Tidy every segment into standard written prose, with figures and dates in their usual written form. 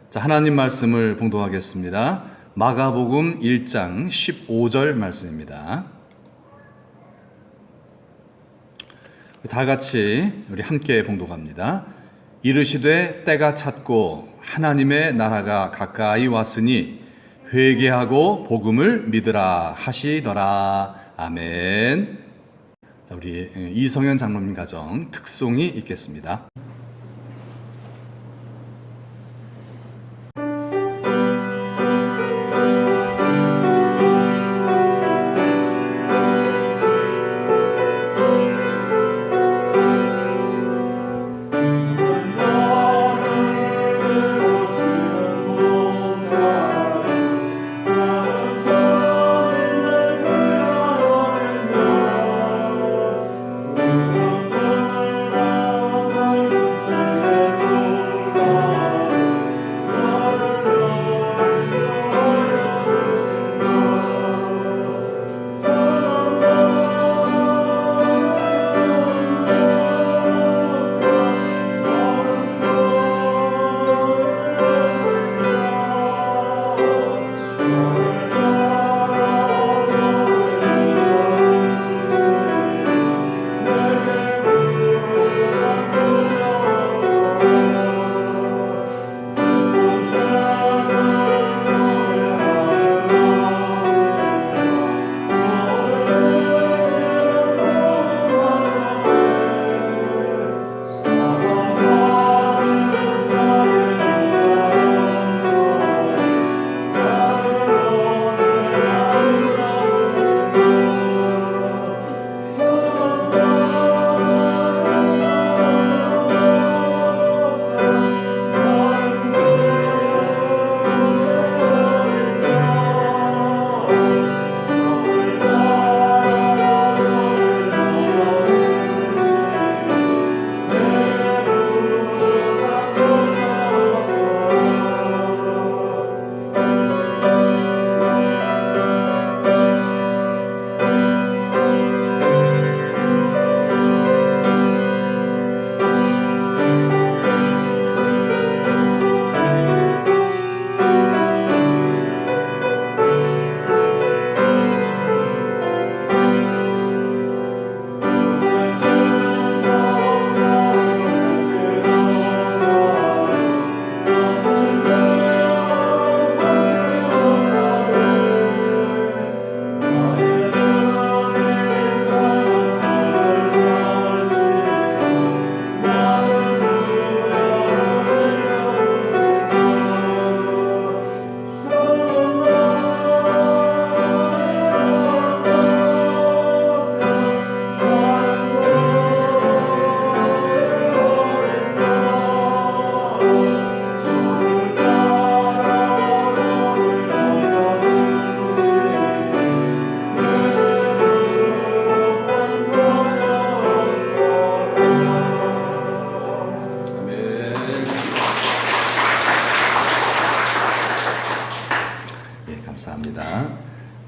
자, 하나님 말씀을 봉독하겠습니다. 마가복음 1장 15절 말씀입니다. 다 같이 우리 함께 봉독합니다. 이르시되 때가 찼고 하나님의 나라가 가까이 왔으니 회개하고 복음을 믿으라 하시더라. 아멘. 자, 우리 이성현 장로님 가정 특송이 있겠습니다.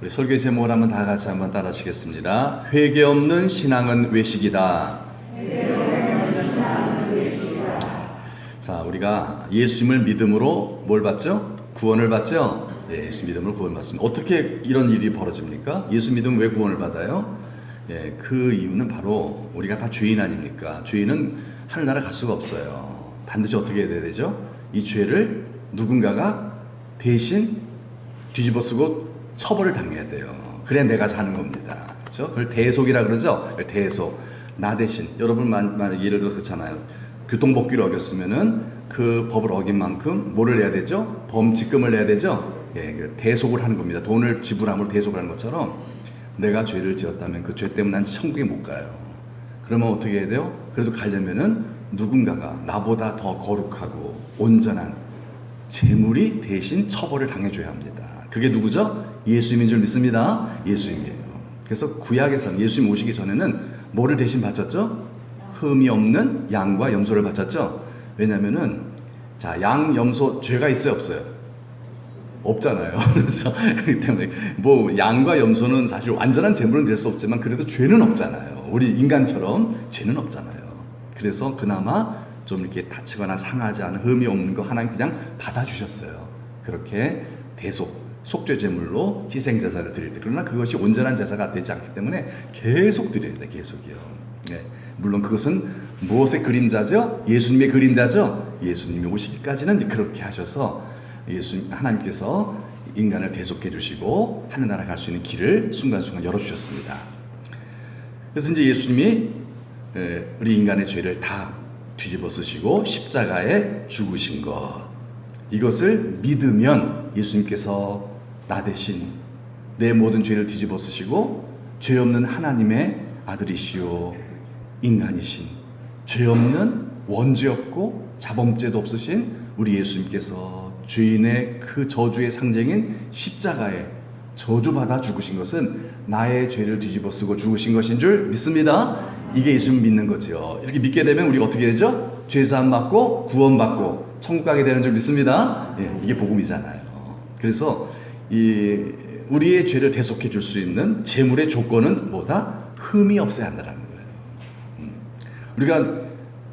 우리 설교 제목을 한번 다 같이 한번 따라하시겠습니다. 회개 없는 신앙은 외식이다. 자, 우리가 예수님을 믿음으로 뭘 받죠? 구원을 받죠? 예, 예수 믿음으로 구원을 받습니다. 어떻게 이런 일이 벌어집니까? 예수 믿으면 왜 구원을 받아요? 예, 그 이유는 바로 우리가 다 죄인 아닙니까? 죄인은 하늘나라 갈 수가 없어요. 반드시 어떻게 해야 되죠? 이 죄를 누군가가 대신 뒤집어쓰고 처벌을 당해야 돼요. 그래야 내가 사는 겁니다. 그렇죠? 그걸 대속이라 그러죠. 대속. 나 대신 여러분 만약 예를 들어서 그렇잖아요. 교통법규를 어겼으면은 그 법을 어긴 만큼 뭐를 내야 되죠? 범칙금을 내야 되죠. 예, 대속을 하는 겁니다. 돈을 지불함으로 대속을 하는 것처럼 내가 죄를 지었다면 그 죄 때문에 난 천국에 못 가요. 그러면 어떻게 해야 돼요? 그래도 가려면은 누군가가 나보다 더 거룩하고 온전한 재물이 대신 처벌을 당해줘야 합니다. 그게 누구죠? 예수님인 줄 믿습니다. 예수님이에요. 그래서 구약에서는 예수님 오시기 전에는 뭐를 대신 바쳤죠? 흠이 없는 양과 염소를 바쳤죠. 왜냐면은 자, 양, 염소 죄가 있어요, 없어요? 없잖아요. 그래서 그렇기 때문에 뭐 양과 염소는 사실 완전한 제물은 될 수 없지만 그래도 죄는 없잖아요. 우리 인간처럼 죄는 없잖아요. 그래서 그나마 좀 이렇게 다치거나 상하지 않은 흠이 없는 거 하나님 그냥 받아주셨어요. 그렇게 속죄 제물로 희생 제사를 드릴 때. 그러나 그것이 온전한 제사가 되지 않기 때문에 계속 드려야 돼. 계속이요. 네. 물론 그것은 무엇의 그림자죠? 예수님의 그림자죠. 예수님이 오시기까지는 그렇게 하셔서 하나님께서 인간을 대속해 주시고 하늘나라 갈 수 있는 길을 순간순간 열어주셨습니다. 그래서 이제 예수님이 우리 인간의 죄를 다 뒤집어 쓰시고 십자가에 죽으신 것, 이것을 믿으면 예수님께서 나 대신 내 모든 죄를 뒤집어 쓰시고 죄 없는 하나님의 아들이시요 인간이신, 죄 없는 원죄 없고 자범죄도 없으신 우리 예수님께서 죄인의 그 저주의 상징인 십자가에 저주받아 죽으신 것은 나의 죄를 뒤집어 쓰고 죽으신 것인 줄 믿습니다. 이게 예수님 믿는 거죠. 이렇게 믿게 되면 우리가 어떻게 되죠? 죄사함 받고 구원받고 천국 가게 되는 줄 믿습니다. 예, 이게 복음이잖아요. 그래서 우리의 죄를 대속해 줄 수 있는 제물의 조건은 뭐다? 흠이 없어야 한다는 거예요. 우리가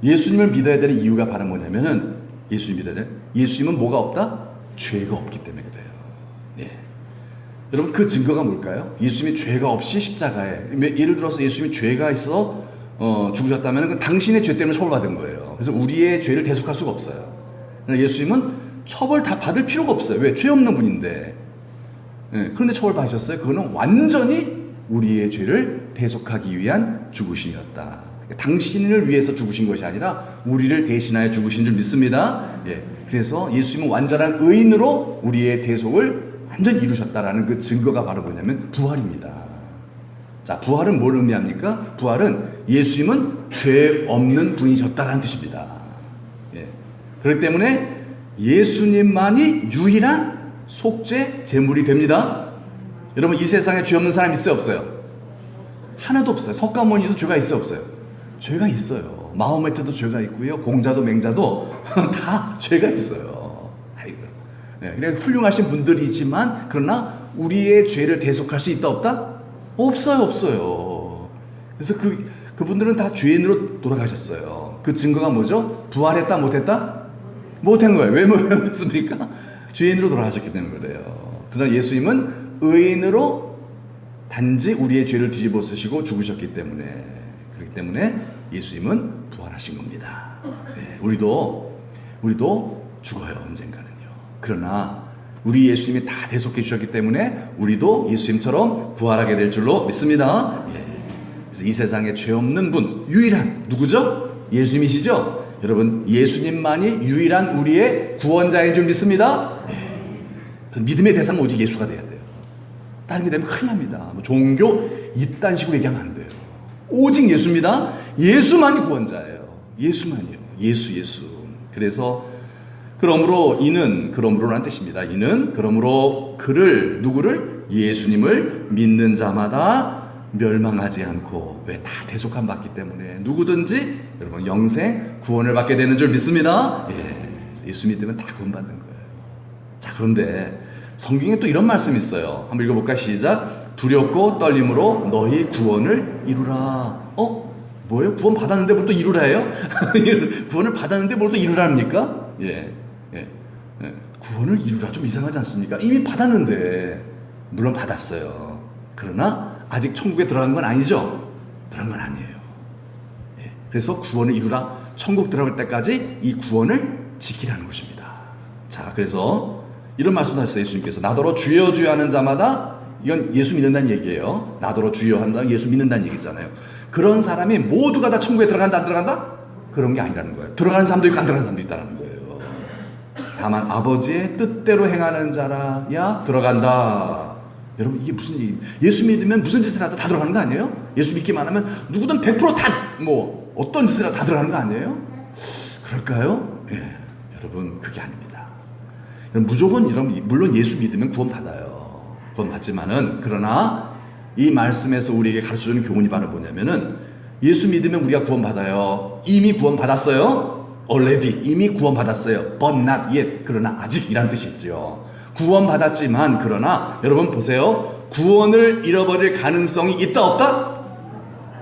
예수님을 믿어야 되는 이유가 바로 뭐냐면은 예수님은 뭐가 없다? 죄가 없기 때문에 그래요. 예. 여러분 그 증거가 뭘까요? 예수님이 죄가 없이 십자가에, 예를 들어서 예수님이 죄가 있어 죽으셨다면 그 당신의 죄 때문에 처벌받은 거예요. 그래서 우리의 죄를 대속할 수가 없어요. 예수님은 처벌 다 받을 필요가 없어요. 왜? 죄 없는 분인데. 예, 그런데 처벌 받으셨어요. 그거는 완전히 우리의 죄를 대속하기 위한 죽으심이었다. 당신을 위해서 죽으신 것이 아니라 우리를 대신하여 죽으신 줄 믿습니다. 예, 그래서 예수님은 완전한 의인으로 우리의 대속을 완전히 이루셨다라는 그 증거가 바로 뭐냐면 부활입니다. 자, 부활은 뭘 의미합니까? 부활은 예수님은 죄 없는 분이셨다라는 뜻입니다. 예. 그렇기 때문에 예수님만이 유일한 속죄 제물이 됩니다. 여러분 이 세상에 죄 없는 사람 있어요, 없어요? 하나도 없어요. 석가모니도 죄가 있어요, 없어요? 죄가 있어요. 마호메트도 죄가 있고요. 공자도 맹자도 다 죄가 있어요. 아이고. 네, 그래 훌륭하신 분들이지만 그러나 우리의 죄를 대속할 수 있다 없다? 없어요. 그래서 그분들은 다 죄인으로 돌아가셨어요. 그 증거가 뭐죠? 부활했다 못했다? 못한 거예요. 왜 못했습니까? 죄인으로 돌아가셨기 때문에 그래요. 그러나 예수님은 의인으로 단지 우리의 죄를 뒤집어 쓰시고 죽으셨기 때문에, 그렇기 때문에 예수님은 부활하신 겁니다. 네, 우리도 죽어요, 언젠가는요. 그러나 우리 예수님이 다 대속해 주셨기 때문에 우리도 예수님처럼 부활하게 될 줄로 믿습니다. 예. 그래서 이 세상에 죄 없는 분 유일한 누구죠? 예수님이시죠? 여러분 예수님만이 유일한 우리의 구원자인 줄 믿습니다. 예. 그래서 믿음의 대상은 오직 예수가 돼야 돼요. 다른 게 되면 큰일 납니다. 뭐 종교 이딴 식으로 얘기하면 안 돼요. 오직 예수입니다. 예수만이 구원자예요. 예수만이요. 예수. 그래서 그러므로라는 뜻입니다. 이는 그러므로 누구를? 예수님을 믿는 자마다 멸망하지 않고, 왜? 다 대속함 받기 때문에 누구든지 여러분 영생 구원을 받게 되는 줄 믿습니다. 예, 예수 믿으면 다 구원받는 거예요. 자, 그런데 성경에 또 이런 말씀이 있어요. 한번 읽어볼까? 시작. 두렵고 떨림으로 너희 구원을 이루라. 뭐예요? 구원 받았는데 뭘 또 이루라 해요? 구원을 받았는데 뭘 또 이루라 합니까? 예. 구원을 이루라 좀 이상하지 않습니까? 이미 받았는데. 물론 받았어요. 그러나 아직 천국에 들어간 건 아니죠? 들어간 건 아니에요. 예. 그래서 구원을 이루라. 천국 들어갈 때까지 이 구원을 지키라는 것입니다. 자, 그래서 이런 말씀도 하셨어요. 예수님께서 나더러 주여 주여 하는 자마다, 이건 예수 믿는다는 얘기예요. 나더러 주여 한다면 예수 믿는다는 얘기잖아요. 그런 사람이 모두가 다 천국에 들어간다 안 들어간다? 그런 게 아니라는 거예요. 들어가는 사람도 있고 안 들어가는 사람도 있다는 거예요. 다만 아버지의 뜻대로 행하는 자라야 들어간다. 여러분 이게 무슨 얘기입니까? 예수 믿으면 무슨 짓을 하다 다 들어가는 거 아니에요? 예수 믿기만 하면 누구든 100% 다 어떤 짓을 하다 다 들어가는 거 아니에요? 그럴까요? 예, 여러분 그게 아닙니다. 무조건 물론 예수 믿으면 구원 받아요. 구원 받지만은, 그러나 이 말씀에서 우리에게 가르쳐주는 교훈이 바로 뭐냐면은, 예수 믿으면 우리가 구원 받아요. 이미 구원 받았어요. already 이미 구원 받았어요. but not yet 그러나 아직이란 뜻이 있죠. 구원 받았지만, 그러나 여러분 보세요. 구원을 잃어버릴 가능성이 있다 없다?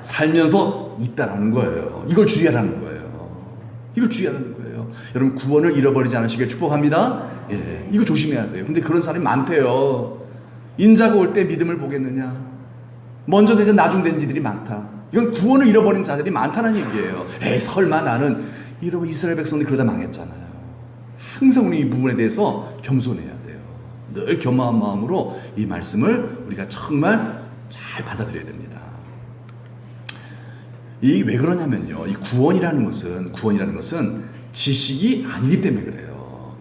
살면서 있다라는 거예요. 이걸 주의하라는 거예요. 이걸 주의하는 거예요. 여러분 구원을 잃어버리지 않으시길 축복합니다. 예, 이거 조심해야 돼요. 근데 그런 사람이 많대요. 인자가 올 때 믿음을 보겠느냐. 먼저 되자 나중 된 이들이 많다. 이건 구원을 잃어버린 자들이 많다는 얘기예요. 설마 나는 여러분 이스라엘 백성들이 그러다 망했잖아요. 항상 우리 이 부분에 대해서 겸손해야 돼요. 늘 겸허한 마음으로 이 말씀을 우리가 정말 잘 받아들여야 됩니다. 이 왜 그러냐면요. 이 구원이라는 것은 지식이 아니기 때문에 그래요.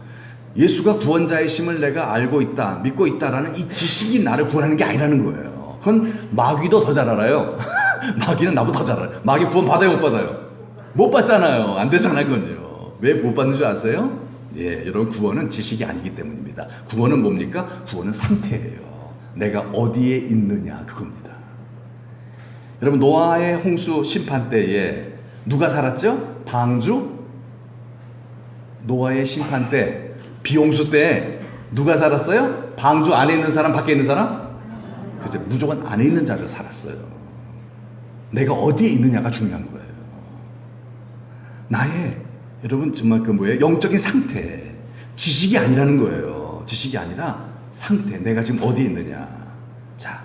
예수가 구원자이심을 내가 알고 있다, 믿고 있다라는 이 지식이 나를 구원하는 게 아니라는 거예요. 그건 마귀도 더 잘 알아요. 마귀는 나보다 더 잘 알아요. 마귀 구원 받아요, 못 받아요? 못 받잖아요. 안 되잖아요, 그건요. 왜 못 받는 줄 아세요? 예, 여러분 구원은 지식이 아니기 때문입니다. 구원은 뭡니까? 구원은 상태예요. 내가 어디에 있느냐 그겁니다. 여러분 노아의 홍수 심판 때에 누가 살았죠? 방주? 노아의 심판 때 비홍수 때 누가 살았어요? 방주 안에 있는 사람, 밖에 있는 사람? 그죠? 무조건 안에 있는 자들 살았어요. 내가 어디에 있느냐가 중요한 거예요. 나의 여러분 정말 영적인 상태, 지식이 아니라는 거예요. 지식이 아니라 상태, 내가 지금 어디에 있느냐. 자,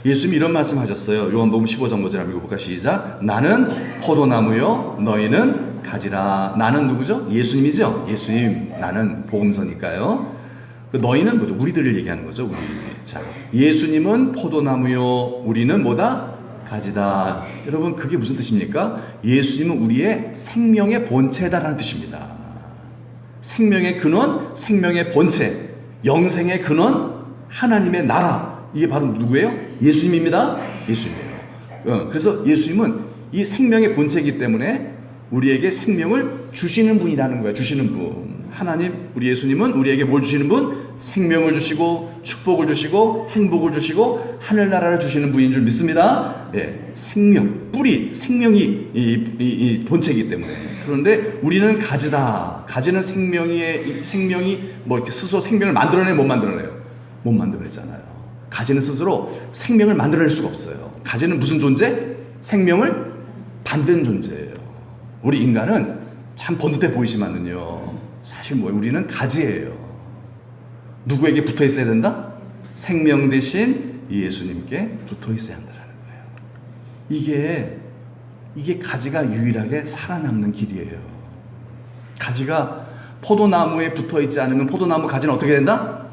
예수님이 이런 말씀 하셨어요. 요한복음 15장 5절 한번 읽어볼까? 시작. 나는 포도나무요 너희는 가지라. 나는 누구죠? 예수님이죠. 예수님. 나는 복음서니까요. 그 너희는 뭐죠? 우리들을 얘기하는 거죠. 우리. 자, 예수님은 포도나무요 우리는 뭐다? 가지다. 여러분 그게 무슨 뜻입니까? 예수님은 우리의 생명의 본체다라는 뜻입니다. 생명의 근원, 생명의 본체, 영생의 근원, 하나님의 나라. 이게 바로 누구예요? 예수님입니다. 예수님이에요. 그래서 예수님은 이 생명의 본체이기 때문에 우리에게 생명을 주시는 분이라는 거예요. 주시는 분. 하나님, 우리 예수님은 우리에게 뭘 주시는 분? 생명을 주시고 축복을 주시고 행복을 주시고 하늘나라를 주시는 분인 줄 믿습니다. 예, 생명, 뿌리, 생명이 이 본체이기 때문에. 그런데 우리는 가지다. 가지는 생명이 뭐 이렇게 스스로 생명을 만들어내요, 못 만들어내요? 못 만들어내잖아요. 가지는 스스로 생명을 만들어낼 수가 없어요. 가지는 무슨 존재? 생명을 받는 존재예요. 우리 인간은 참 번듯해 보이지만은요, 사실 뭐예요? 우리는 가지예요. 누구에게 붙어 있어야 된다? 생명 대신 예수님께 붙어 있어야 한다는 거예요. 이게 가지가 유일하게 살아남는 길이에요. 가지가 포도나무에 붙어 있지 않으면 포도나무 가지는 어떻게 된다?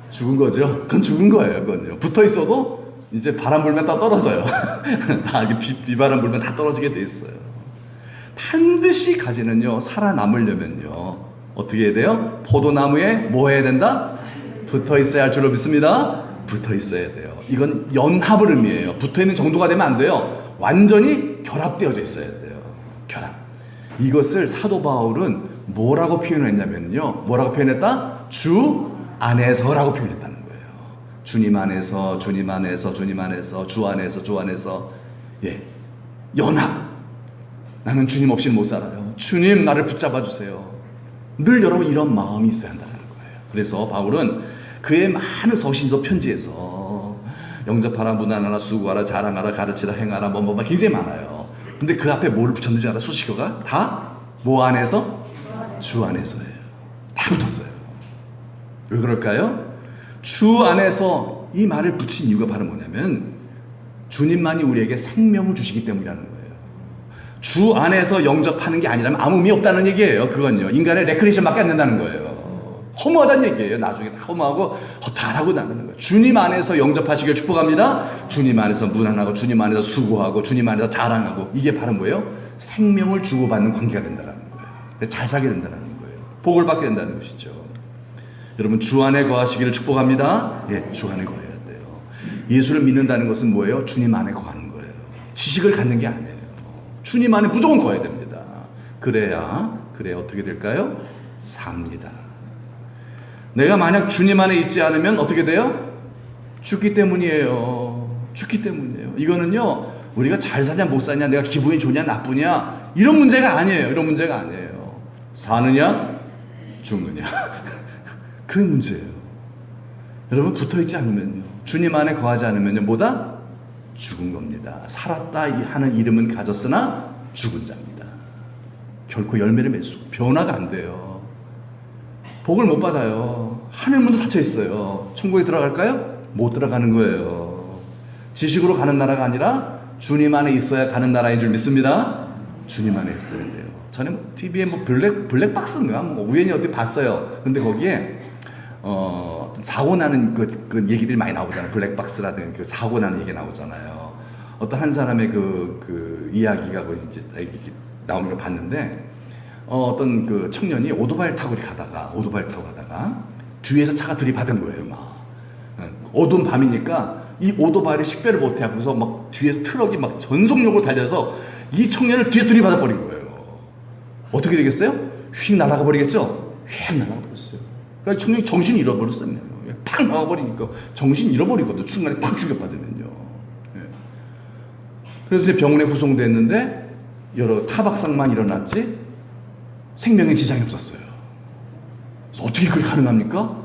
죽은 거죠. 그건 죽은 거예요. 그건요. 붙어 있어도 이제 바람 불면 다 떨어져요. 다 비바람 불면 다 떨어지게 돼 있어요. 반드시 가지는요, 살아남으려면요, 어떻게 해야 돼요? 포도나무에 뭐 해야 된다? 붙어 있어야 할 줄로 믿습니다. 붙어 있어야 돼요. 이건 연합을 의미해요. 붙어 있는 정도가 되면 안 돼요. 완전히 결합되어져 있어야 돼요. 결합. 이것을 사도 바울은 뭐라고 표현했냐면요, 뭐라고 표현했다? 주 안에서라고 표현했다는 거예요. 주님 안에서, 주님 안에서, 주님 안에서, 주 안에서, 주 안에서. 예, 연합. 나는 주님 없이는 못 살아요. 주님 나를 붙잡아 주세요. 늘 여러분 이런 마음이 있어야 한다는 거예요. 그래서 바울은 그의 많은 서신서 편지에서 영접하라, 문안하라, 수고하라, 자랑하라, 가르치라, 행하라, 뭐 굉장히 많아요. 근데 그 앞에 뭘 붙였는지 알아? 수식어가 다 뭐 안에서? 주 안에서예요. 다 붙었어요. 왜 그럴까요? 주 안에서 이 말을 붙인 이유가 바로 뭐냐면 주님만이 우리에게 생명을 주시기 때문이라는 거예요. 주 안에서 영접하는 게 아니라면 아무 의미 없다는 얘기예요. 그건요, 인간의 레크레이션밖에 안 된다는 거예요. 허무하다는 얘기예요. 나중에 다 허무하고 허탈하고 난다는 거예요. 주님 안에서 영접하시길 축복합니다. 주님 안에서 문안하고, 주님 안에서 수고하고, 주님 안에서 자랑하고, 이게 바로 뭐예요? 생명을 주고받는 관계가 된다는 거예요. 잘 살게 된다는 거예요. 복을 받게 된다는 것이죠. 여러분 주 안에 거하시기를 축복합니다. 예, 주 안에 거해야 돼요. 예수를 믿는다는 것은 뭐예요? 주님 안에 거하는 거예요. 지식을 갖는 게 아니에요. 주님 안에 무조건 거해야 됩니다. 그래야 어떻게 될까요? 삽니다. 내가 만약 주님 안에 있지 않으면 어떻게 돼요? 죽기 때문이에요. 죽기 때문이에요. 이거는요, 우리가 잘 사냐 못 사냐, 내가 기분이 좋냐 나쁘냐, 이런 문제가 아니에요. 이런 문제가 아니에요. 사느냐 죽느냐 그 문제예요. 여러분 붙어 있지 않으면요, 주님 안에 거하지 않으면요, 뭐다? 죽은 겁니다. 살았다 하는 이름은 가졌으나 죽은 자입니다. 결코 열매를 맺을 수, 변화가 안 돼요. 복을 못 받아요. 하늘문도 닫혀 있어요. 천국에 들어갈까요? 못 들어가는 거예요. 지식으로 가는 나라가 아니라 주님 안에 있어야 가는 나라인 줄 믿습니다. 주님 안에 있어야 돼요. 전에 TV에 블랙박스인가 뭐 우연히 어디 봤어요. 근데 거기에 사고 나는 그 얘기들이 많이 나오잖아요. 블랙박스라든가 그 사고 나는 얘기 나오잖아요. 어떤 한 사람의 그 이야기가 이제 이렇게 나오는 걸 봤는데, 어떤 그 청년이 오토바이를 타고 가다가 뒤에서 차가 들이받은 거예요. 막 어두운 밤이니까 이 오토바이를 식별을 못해갖고서 막 뒤에서 트럭이 막 전속력으로 달려서 이 청년을 뒤에서 들이받아 버린 거예요. 어떻게 되겠어요? 휙 날아가 버리겠죠? 휙 날아가 버렸어요. 그러니까 청년이 정신 잃어버렸어요. 팍 나와버리니까 정신 잃어버리거든요. 중간에 팍 죽여받으면요. 그래서 이제 병원에 후송됐는데 여러 타박상만 일어났지 생명에 지장이 없었어요. 그래서 어떻게 그게 가능합니까?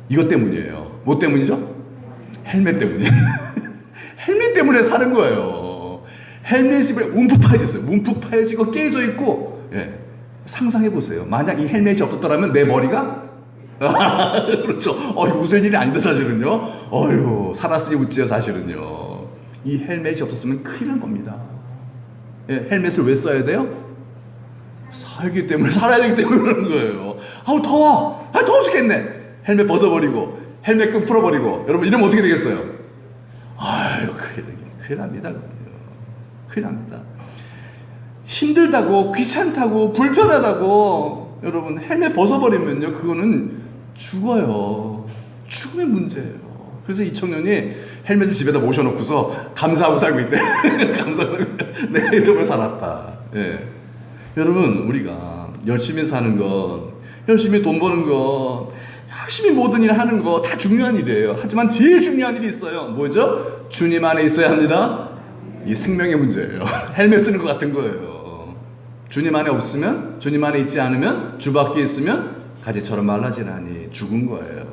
이것 때문이에요. 뭐 때문이죠? 헬멧 때문이에요. 헬멧 때문에 사는 거예요. 헬멧이 움푹 파여졌어요. 움푹 파여지고 깨져 있고. 상상해 보세요. 만약 이 헬멧이 없었더라면 내 머리가 그렇죠. 이거 웃을 일이 아닌데 사실은요. 살았으니 웃지요 사실은요. 이 헬멧이 없었으면 큰일 난 겁니다. 헬멧을 왜 써야 돼요? 살기 때문에, 살아야 되기 때문에 그러는 거예요. 더워. 더워 죽겠네. 헬멧 벗어버리고 헬멧 끈 풀어버리고 여러분 이러면 어떻게 되겠어요? 큰일 납니다. 큰일 납니다. 힘들다고, 귀찮다고, 불편하다고 여러분 헬멧 벗어버리면요 그거는 죽어요. 죽음의 문제예요. 그래서 이 청년이 헬멧을 집에다 모셔놓고서 감사하고 살고 있대. 감사하고 내 이름을 살았다. 여러분 우리가 열심히 사는 것, 열심히 돈 버는 것, 열심히 모든 일 하는 거 다 중요한 일이에요. 하지만 제일 중요한 일이 있어요. 뭐죠? 주님 안에 있어야 합니다. 이 생명의 문제예요. 헬멧 쓰는 것 같은 거예요. 주님 안에 없으면, 주님 안에 있지 않으면, 주 밖에 있으면 가지처럼 말라지나니 죽은 거예요.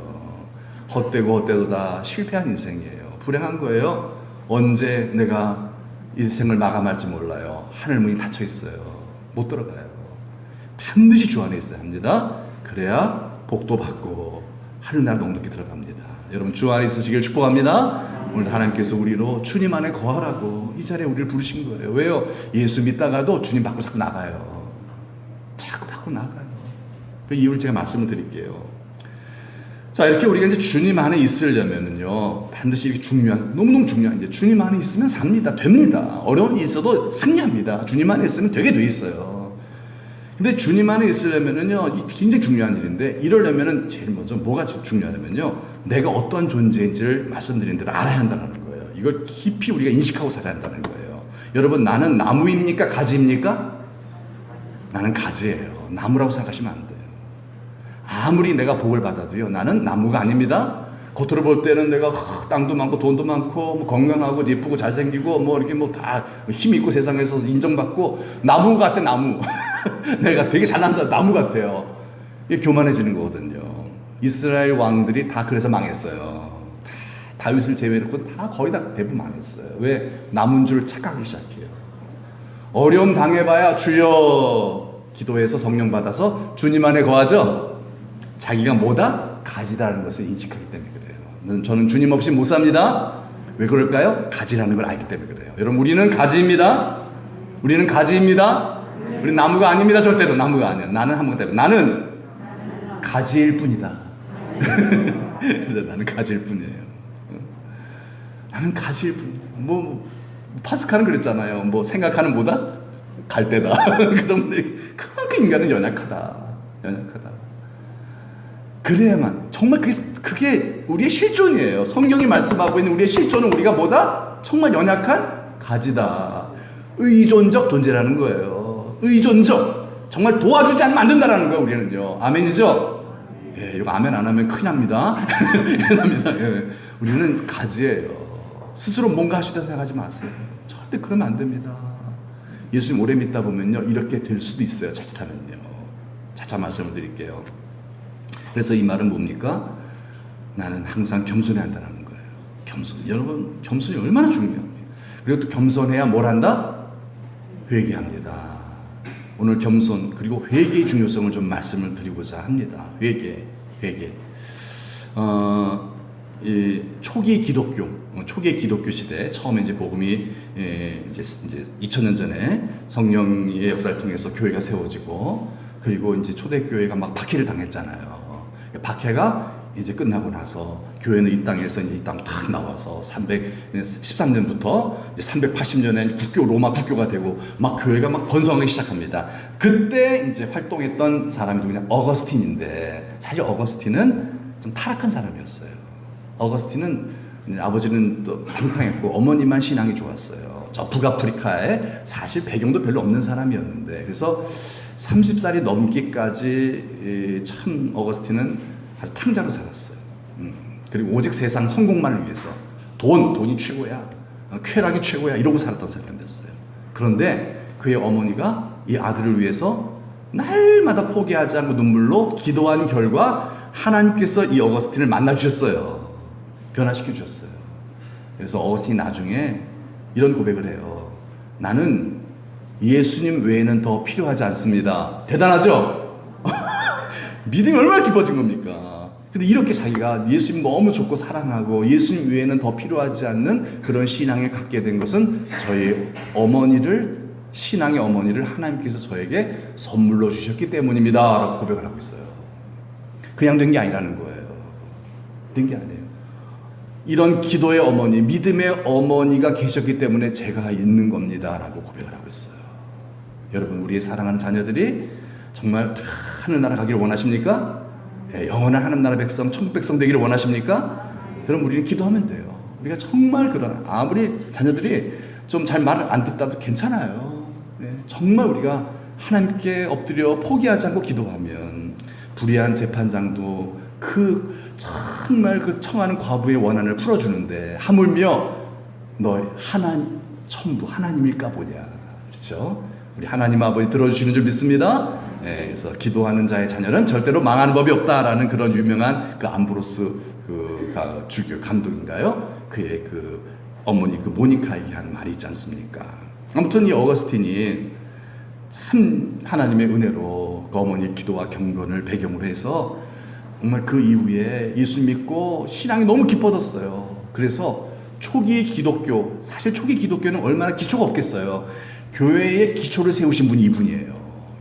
헛되고 헛되도 다 실패한 인생이에요. 불행한 거예요. 언제 내가 인생을 마감할지 몰라요. 하늘 문이 닫혀 있어요. 못 들어가요. 반드시 주 안에 있어야 합니다. 그래야 복도 받고 하늘나라 넉넉히 들어갑니다. 여러분 주 안에 있으시길 축복합니다. 오늘 하나님께서 우리로 주님 안에 거하라고 이 자리에 우리를 부르신 거예요. 왜요? 예수 믿다가도 주님 밖으로 자꾸 나가요. 자꾸 밖으로 나가요. 그 이유를 제가 말씀을 드릴게요. 자, 이렇게 우리가 이제 주님 안에 있으려면은요, 반드시 이렇게 너무너무 중요한 게 주님 안에 있으면 삽니다. 됩니다. 어려운 일이 있어도 승리합니다. 주님 안에 있으면 되게 돼 있어요. 근데 주님 안에 있으려면은요, 굉장히 중요한 일인데, 이러려면은 제일 먼저 뭐가 중요하냐면요, 내가 어떤 존재인지를 말씀드린 대로 알아야 한다는 거예요. 이걸 깊이 우리가 인식하고 살아야 한다는 거예요. 여러분, 나는 나무입니까? 가지입니까? 나는 가지예요. 나무라고 생각하시면 안 돼요. 아무리 내가 복을 받아도요, 나는 나무가 아닙니다. 겉으로 볼 때는 내가 땅도 많고 돈도 많고 뭐 건강하고 예쁘고 잘생기고 뭐 이렇게 뭐 다 힘 있고 세상에서 인정받고 나무 같아. 나무. 내가 되게 잘난 사람 나무 같아요. 이게 교만해지는 거거든요. 이스라엘 왕들이 다 그래서 망했어요. 다윗을 제외해놓고 다 거의 다 대부분 망했어요. 왜? 나무인 줄 착각하기 시작해요. 어려움 당해봐야 주여 기도해서 성령 받아서 주님 안에 거하죠. 자기가 뭐다? 가지라는 것을 인식하기 때문에 그래요. 저는 주님 없이 못 삽니다. 왜 그럴까요? 가지라는 걸 알기 때문에 그래요. 여러분, 우리는 가지입니다. 우리는 가지입니다. 우리는 나무가 아닙니다. 절대로 나무가 아니야. 나는 한번 때문에 나는 가지일 뿐이다. 그래서 나는 가지일 뿐이에요. 나는 가지일 뿐이에요. 뭐 파스칼은 그랬잖아요. 뭐 생각하는 뭐다? 갈대다. 그 정도. 그만큼 인간은 연약하다. 그래야만 정말 그게 우리의 실존이에요. 성경이 말씀하고 있는 우리의 실존은 우리가 뭐다? 정말 연약한 가지다. 의존적 존재라는 거예요. 의존적. 정말 도와주지 않으면 안 된다라는 거예요. 우리는요. 아멘이죠? 이거 아멘 안 하면 큰일 납니다. 큰일 납니다. 우리는 가지예요. 스스로 뭔가 하시다 생각하지 마세요. 절대 그러면 안 됩니다. 예수님 오래 믿다 보면요, 이렇게 될 수도 있어요. 자칫하면요. 자차 말씀을 드릴게요. 그래서 이 말은 뭡니까? 나는 항상 겸손해야 한다는 거예요. 겸손. 여러분, 겸손이 얼마나 중요합니까? 그리고 또 겸손해야 뭘 한다? 회개합니다. 오늘 겸손 그리고 회개의 중요성을 좀 말씀을 드리고자 합니다. 회개. 이 초기 기독교 시대 처음에 이제 복음이 이제 2000년 전에 성령의 역사를 통해서 교회가 세워지고 그리고 이제 초대교회가 막 박해를 당했잖아요. 박해가 이제 끝나고 나서 교회는 이 땅에서 이제 이 땅 탁 나와서 313년부터 이제 380년에 로마 국교가 되고 막 교회가 막 번성하기 시작합니다. 그때 이제 활동했던 사람이 누구냐? 어거스틴인데 사실 어거스틴은 좀 타락한 사람이었어요. 어거스틴은 아버지는 또 방탕했고 어머니만 신앙이 좋았어요. 저 북아프리카에 사실 배경도 별로 없는 사람이었는데 그래서 30살이 넘기까지 참 어거스틴은 아주 탕자로 살았어요. 그리고 오직 세상 성공만을 위해서 돈이 최고야, 쾌락이 최고야 이러고 살았던 사람이었어요. 그런데 그의 어머니가 이 아들을 위해서 날마다 포기하지 않고 눈물로 기도한 결과 하나님께서 이 어거스틴을 만나주셨어요. 변화시켜 주셨어요. 그래서 어거스틴이 나중에 이런 고백을 해요. 나는 예수님 외에는 더 필요하지 않습니다. 대단하죠? 믿음이 얼마나 깊어진 겁니까? 근데 이렇게 자기가 예수님 너무 좋고 사랑하고 예수님 외에는 더 필요하지 않는 그런 신앙을 갖게 된 것은 저희 신앙의 어머니를 하나님께서 저에게 선물로 주셨기 때문입니다. 라고 고백을 하고 있어요. 그냥 된 게 아니라는 거예요. 된 게 아니에요. 이런 기도의 어머니, 믿음의 어머니가 계셨기 때문에 제가 있는 겁니다. 라고 고백을 하고 있어요. 여러분, 우리의 사랑하는 자녀들이 정말 다 하늘나라 가기를 원하십니까? 영원한 하늘나라 백성, 천국 백성 되기를 원하십니까? 그럼 우리는 기도하면 돼요. 우리가 정말 아무리 자녀들이 좀 잘 말을 안 듣다도 괜찮아요. 정말 우리가 하나님께 엎드려 포기하지 않고 기도하면 불의한 재판장도 정말 그 청하는 과부의 원한을 풀어주는데 하물며 너 천부 하나님일까 보냐. 그렇죠? 우리 하나님 아버지 들어주시는 줄 믿습니다. 그래서 기도하는 자의 자녀는 절대로 망하는 법이 없다라는 그런 유명한 그 암브로스 주교 감독인가요? 그의 어머니 모니카에게 한 말이 있지 않습니까? 아무튼 이 어거스틴이 참 하나님의 은혜로 그 어머니의 기도와 경건을 배경으로 해서 정말 그 이후에 예수 믿고 신앙이 너무 깊어졌어요. 그래서 사실 초기 기독교는 얼마나 기초가 없겠어요. 교회의 기초를 세우신 분이 이분이에요.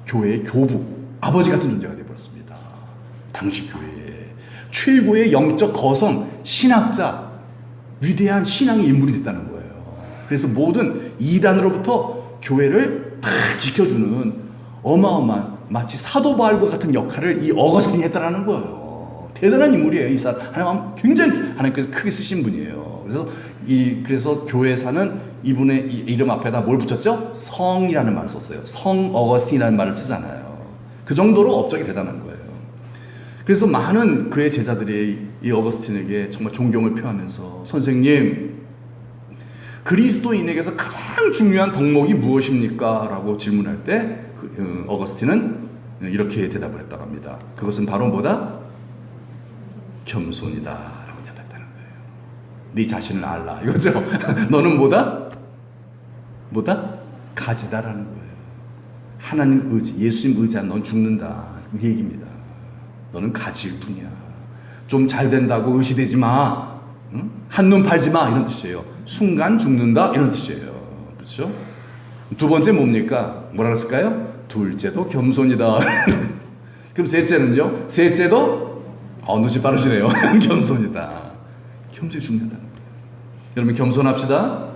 교회의 교부, 아버지 같은 존재가 되어버렸습니다. 당시 교회의 최고의 영적 거성, 신학자, 위대한 신앙의 인물이 됐다는 거예요. 그래서 모든 이단으로부터 교회를 다 지켜주는 어마어마한 마치 사도 바울과 같은 역할을 이 어거스틴이 했다는 거예요. 대단한 인물이에요. 이 사람 굉장히 하나님께서 크게 쓰신 분이에요. 그래서 교회사는 이분의 이름 앞에다 뭘 붙였죠? 성이라는 말을 썼어요. 성 어거스틴이라는 말을 쓰잖아요. 그 정도로 업적이 대단한 거예요. 그래서 많은 그의 제자들이 이 어거스틴에게 정말 존경을 표하면서 선생님, 그리스도인에게서 가장 중요한 덕목이 무엇입니까? 라고 질문할 때 어거스틴은 이렇게 대답을 했다고 합니다. 그것은 바로 뭐다? 겸손이다 라고 대답했다는 거예요. 네 자신을 알라 이거죠. 너는 뭐다? 가지다라는 거예요. 하나님 예수님 의지한 넌 죽는다 이 얘기입니다. 너는 가지일 뿐이야. 좀 잘 된다고 의시되지 마. 응? 한눈 팔지 마 이런 뜻이에요. 순간 죽는다 이런 뜻이에요. 그렇죠? 두 번째 뭡니까? 뭐라 그랬을까요? 둘째도 겸손이다. 그럼 셋째는요? 셋째도 눈치 빠르시네요. 겸손이다. 겸손이 중요하다는 거예요. 여러분 겸손합시다.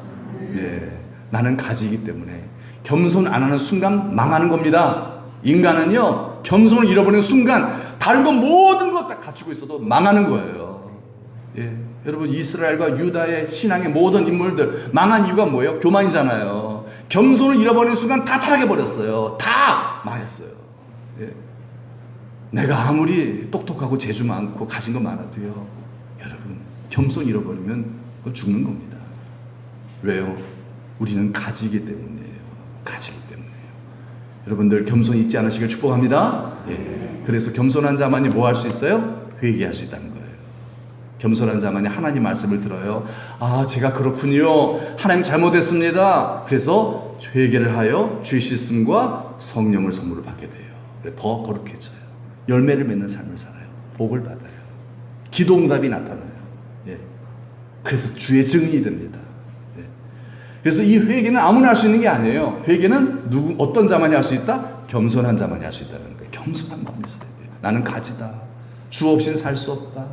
예, 나는 가지이기 때문에 겸손 안 하는 순간 망하는 겁니다. 인간은요 겸손을 잃어버리는 순간 다른 건 모든 것 다 갖추고 있어도 망하는 거예요. 예, 여러분 이스라엘과 유다의 신앙의 모든 인물들 망한 이유가 뭐예요? 교만이잖아요. 겸손을 잃어버리는 순간 다 타락해버렸어요. 다 망했어요. 예. 내가 아무리 똑똑하고 재주 많고 가진 거 많아도요 여러분 겸손 잃어버리면 그건 죽는 겁니다. 왜요? 우리는 가지이기 때문이에요. 가지기 때문이에요. 여러분들 겸손 잊지 않으시길 축복합니다. 예. 그래서 겸손한 자만이 뭐 할 수 있어요? 회개할 수 있다는 거예요. 겸손한 자만이 하나님 말씀을 들어요. 아, 제가 그렇군요. 하나님 잘못했습니다. 그래서 회개를 하여 죄 씻음과 성령을 선물을 받게 돼요. 그래, 더 거룩해져요. 열매를 맺는 삶을 살아요. 복을 받아요. 기도응답이 나타나요. 예. 그래서 주의 증인이 됩니다. 예. 그래서 이 회개는 아무나 할 수 있는 게 아니에요. 회개는 어떤 자만이 할 수 있다? 겸손한 자만이 할 수 있다는 거예요. 겸손한 마음이 있어야 돼요. 나는 가지다. 주 없이는 살 수 없다.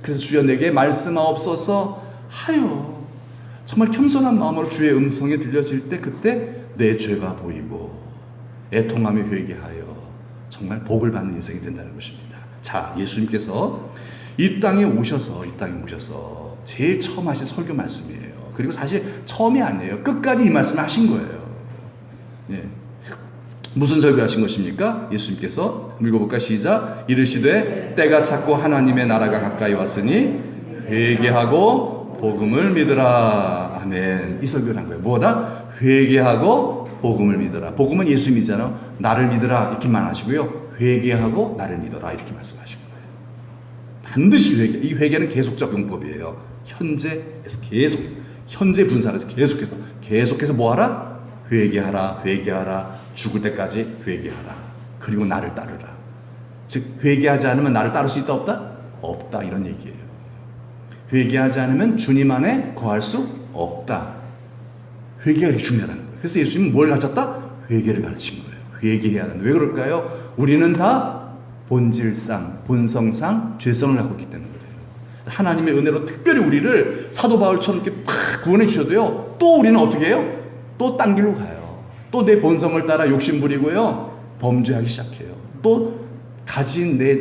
그래서 주여 내게 말씀하옵소서 하여 정말 겸손한 마음으로 주의 음성이 들려질 때 그때 내 죄가 보이고 애통하며 회개하여 정말 복을 받는 인생이 된다는 것입니다. 자, 예수님께서 이 땅에 오셔서 제일 처음 하신 설교 말씀이에요. 그리고 사실 처음이 아니에요. 끝까지 이 말씀을 하신 거예요. 예. 무슨 설교하신 것입니까? 예수님께서 읽어볼까? 시작. 이르시되 때가 찼고 하나님의 나라가 가까이 왔으니 회개하고 복음을 믿으라. 아멘. 이 설교를 한 거예요. 뭐다? 회개하고 복음을 믿으라. 복음은 예수님이잖아요. 나를 믿으라 이렇게만 하시고요. 회개하고 나를 믿어라 이렇게 말씀하신 거예요. 반드시 회개. 이 회개는 계속적 용법이에요. 현재에서 계속, 현재 분사에서 계속해서 뭐하라? 회개하라. 죽을 때까지 회개하라. 그리고 나를 따르라. 즉 회개하지 않으면 나를 따를 수 있다 없다? 없다 이런 얘기예요. 회개하지 않으면 주님 안에 거할 수 없다. 회개가 중요하다는 거예요. 그래서 예수님은 뭘 가르쳤다? 회개를 가르친 거예요. 회개해야 한다. 왜 그럴까요? 우리는 다 본질상, 본성상 죄성을 갖고 있기 때문에 그래요. 하나님의 은혜로 특별히 우리를 사도 바울처럼 이렇게 팍 구원해 주셔도요, 또 우리는 어떻게 해요? 또 딴 길로 가요. 또 내 본성을 따라 욕심 부리고요, 범죄하기 시작해요. 또 가진 내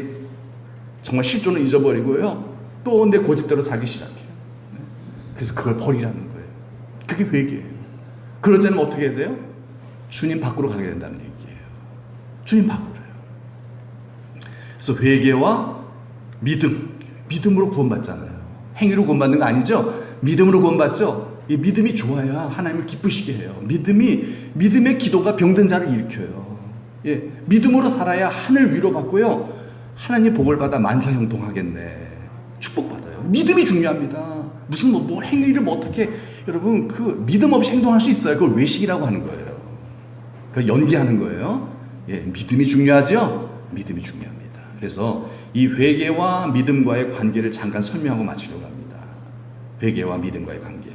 정말 실존을 잊어버리고요, 또 내 고집대로 살기 시작해요. 그래서 그걸 버리라는 거예요. 그게 회개예요. 그러지 않으면 어떻게 해야 돼요? 주님 밖으로 가게 된다는 얘기예요. 주님 밖으로요. 그래서 회개와 믿음으로 구원받잖아요. 행위로 구원받는 거 아니죠? 믿음으로 구원받죠? 이 믿음이 좋아야 하나님을 기쁘시게 해요. 믿음의 기도가 병든 자를 일으켜요. 예, 믿음으로 살아야 하늘 위로받고요, 하나님 복을 받아 만사형통하겠네. 축복받아요. 믿음이 중요합니다. 무슨 뭐 행위를 어떻게, 여러분 그 믿음 없이 행동할 수 있어요. 그걸 외식이라고 하는 거예요. 그걸 연기하는 거예요. 예, 믿음이 중요하죠? 믿음이 중요합니다. 그래서 이 회개와 믿음과의 관계를 잠깐 설명하고 마치려고 합니다. 회개와 믿음과의 관계.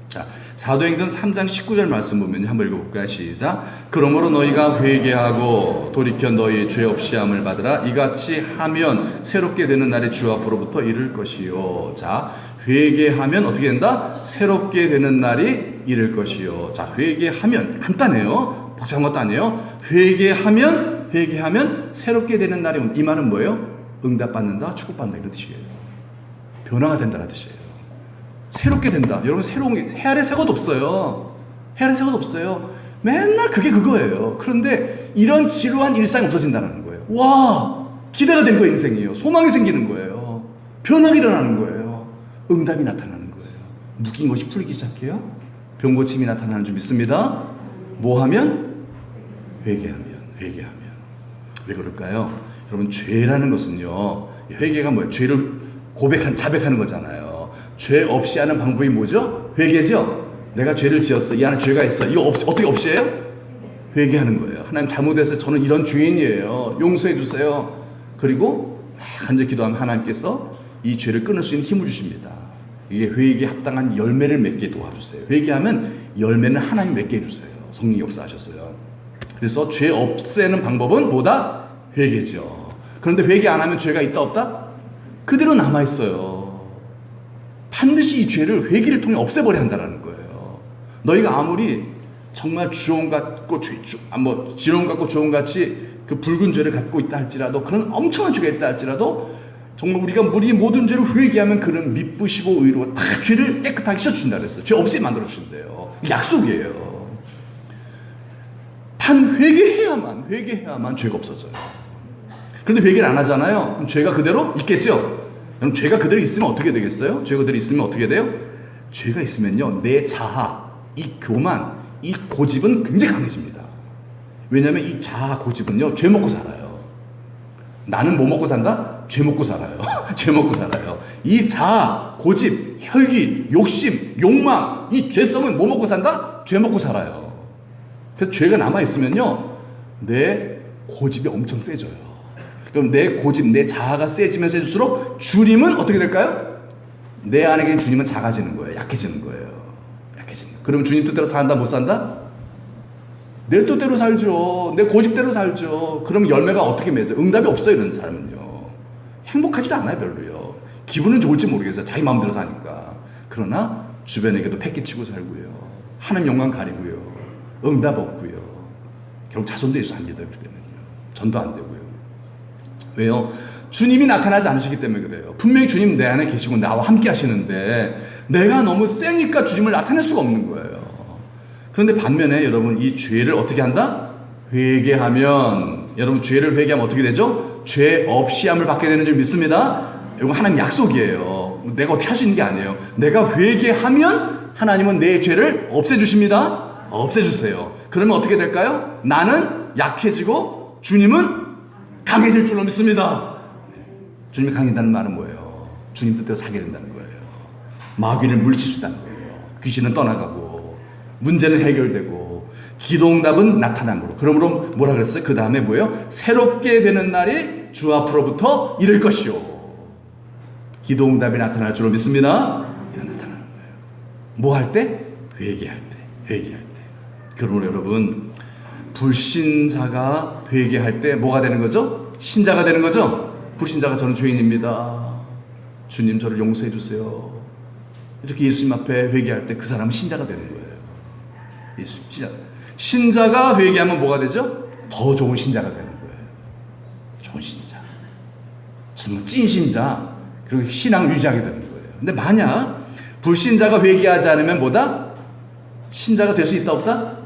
자, 사도행전 3장 19절 말씀 보면 한번 읽어볼까요? 시작. 그러므로 너희가 회개하고 돌이켜 너희 죄 없이 함을 받으라. 이같이 하면 새롭게 되는 날이 주 앞으로부터 이를 것이요. 자, 회개하면 어떻게 된다? 새롭게 되는 날이 이를 것이요. 자, 회개하면 간단해요. 복잡한 것도 아니에요. 회개하면 새롭게 되는 날이 온다. 이 말은 뭐예요? 응답받는다, 축복받는다 이런 뜻이에요. 변화가 된다는 뜻이에요. 새롭게 된다. 여러분 새로운 게 헤아릴 새것도 없어요. 헤아릴 새것도 없어요. 맨날 그거예요. 그런데 이런 지루한 일상이 없어진다는 거예요. 와, 기대가 된 거예요. 인생이에요. 소망이 생기는 거예요. 변화가 일어나는 거예요. 응답이 나타나는 거예요. 묶인 것이 풀리기 시작해요. 병 고침이 나타나는 줄 믿습니다. 뭐 하면? 회개하면. 왜 그럴까요? 여러분 죄라는 것은요, 회개가 뭐예요? 죄를 자백하는 거잖아요. 죄 없이 하는 방법이 뭐죠? 회개죠? 내가 죄를 지었어. 이 안에 죄가 있어. 이거 어떻게 없이 해요? 회개하는 거예요. 하나님 잘못했어요. 저는 이런 죄인이에요. 용서해 주세요. 그리고 간절히 기도하면 하나님께서 이 죄를 끊을 수 있는 힘을 주십니다. 이게 회개에 합당한 열매를 맺게 도와주세요. 회개하면 열매는 하나님 맺게 해주세요. 성령 역사하셨어요. 그래서 죄 없애는 방법은 뭐다? 회개죠. 그런데 회개 안 하면 죄가 있다 없다? 그대로 남아있어요. 반드시 이 죄를 회개를 통해 없애버려야 한다는 거예요. 너희가 아무리 정말 지렁 같고 주홍같이 그 붉은 죄를 갖고 있다 할지라도, 그런 엄청난 죄가 있다 할지라도, 정말 우리 모든 죄를 회개하면 그는 미쁘시고 의로워 다 죄를 깨끗하게 씻어주신다 그랬어요. 죄 없이 만들어 주신대요. 약속이에요. 단 회개해야만 죄가 없어져요. 그런데 회개를 안 하잖아요. 그럼 죄가 그대로 있겠죠? 그럼 죄가 그대로 있으면 어떻게 되겠어요? 죄가 그대로 있으면 어떻게 돼요? 죄가 있으면요, 내 자아, 이 교만, 이 고집은 굉장히 강해집니다. 왜냐하면 이 자아, 고집은요, 죄 먹고 살아요. 나는 뭐 먹고 산다? 죄 먹고 살아요. 죄 먹고 살아요. 이 자아, 고집, 혈기, 욕심, 욕망, 이 죄성은 뭐 먹고 산다? 죄 먹고 살아요. 그래서 죄가 남아있으면요, 내 고집이 엄청 세져요. 그럼 내 고집, 내 자아가 세지면 세질수록 주님은 어떻게 될까요? 내 안에 계신 주님은 작아지는 거예요. 약해지는 거예요. 약해지는 거예요. 그럼 주님 뜻대로 산다, 못 산다? 내 뜻대로 살죠. 내 고집대로 살죠. 그럼 열매가 어떻게 맺어요? 응답이 없어요, 이런 사람은요. 행복하지도 않아요, 별로요. 기분은 좋을지 모르겠어요. 자기 마음대로 사니까. 그러나 주변에게도 패기치고 살고요. 하나님 영광 가리고요. 응답 없고요. 결국 자손도 예수 안 믿어요. 그러면요. 전도 안 되고요. 왜요? 주님이 나타나지 않으시기 때문에 그래요. 분명히 주님 내 안에 계시고 나와 함께 하시는데 내가 너무 세니까 주님을 나타낼 수가 없는 거예요. 그런데 반면에 여러분, 이 죄를 어떻게 한다? 회개하면, 여러분 죄를 회개하면 어떻게 되죠? 죄 없이 함을 받게 되는 줄 믿습니다. 이건 하나님 약속이에요. 내가 어떻게 할 수 있는 게 아니에요. 내가 회개하면 하나님은 내 죄를 없애주십니다. 없애주세요. 그러면 어떻게 될까요? 나는 약해지고 주님은 강해질 줄로 믿습니다. 주님이 강해진다는 말은 뭐예요? 주님 뜻대로 살게 된다는 거예요. 마귀를 물리칠 수 있다는 거예요. 귀신은 떠나가고 문제는 해결되고 기도응답은 나타남으로. 그러므로 뭐라 그랬어요? 그 다음에 뭐예요? 새롭게 되는 날이 주 앞으로부터 이를 것이요. 기도응답이 나타날 줄로 믿습니다. 이런 나타나는 거예요. 뭐 할 때? 회개할 때. 회개할 때. 그러므로 여러분, 불신자가 회개할 때 뭐가 되는 거죠? 신자가 되는 거죠? 불신자가 저는 죄인입니다. 주님 저를 용서해 주세요. 이렇게 예수님 앞에 회개할 때 그 사람은 신자가 되는 거예요. 예수 신자. 신자가 회개하면 뭐가 되죠? 더 좋은 신자가 되는 거예요. 좋은 신자. 정말 찐 신자. 그리고 신앙을 유지하게 되는 거예요. 근데 만약 불신자가 회개하지 않으면 뭐다? 신자가 될 수 있다 없다?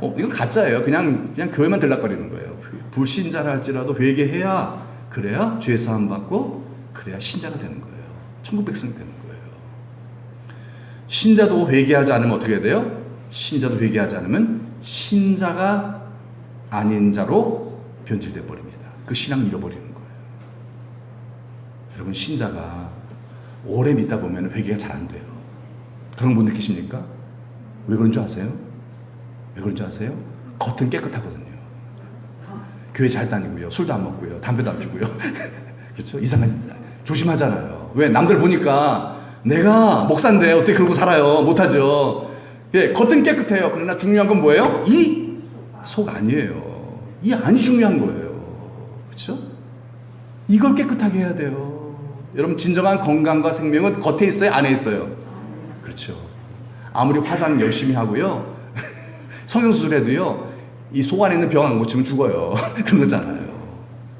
이건 가짜예요. 그냥 교회만 들락거리는 거예요. 불신자라 할지라도 회개해야, 그래야 죄 사함 받고 그래야 신자가 되는 거예요. 천국 백성이 되는 거예요. 신자도 회개하지 않으면 어떻게 돼요? 신자도 회개하지 않으면 신자가 아닌 자로 변질돼 버립니다. 그 신앙을 잃어버리는 거예요. 여러분, 신자가 오래 믿다 보면 회개가 잘 안 돼요. 그런 거 못 느끼십니까? 왜 그런 줄 아세요? 왜 그런 줄 아세요? 겉은 깨끗하거든요. 교회 잘 다니고요. 술도 안 먹고요. 담배도 안 피고요. 그렇죠? 이상하지. 조심하잖아요. 왜? 남들 보니까 내가 목사인데 어떻게 그러고 살아요? 못하죠. 예, 겉은 깨끗해요. 그러나 중요한 건 뭐예요? 이 속 아니에요. 이 안이 중요한 거예요. 그렇죠? 이걸 깨끗하게 해야 돼요. 여러분, 진정한 건강과 생명은 겉에 있어요? 안에 있어요? 그렇죠. 아무리 화장 열심히 하고요. 성형수술해도요. 이 속 안에 있는 병 안 고치면 죽어요. 그런 거잖아요.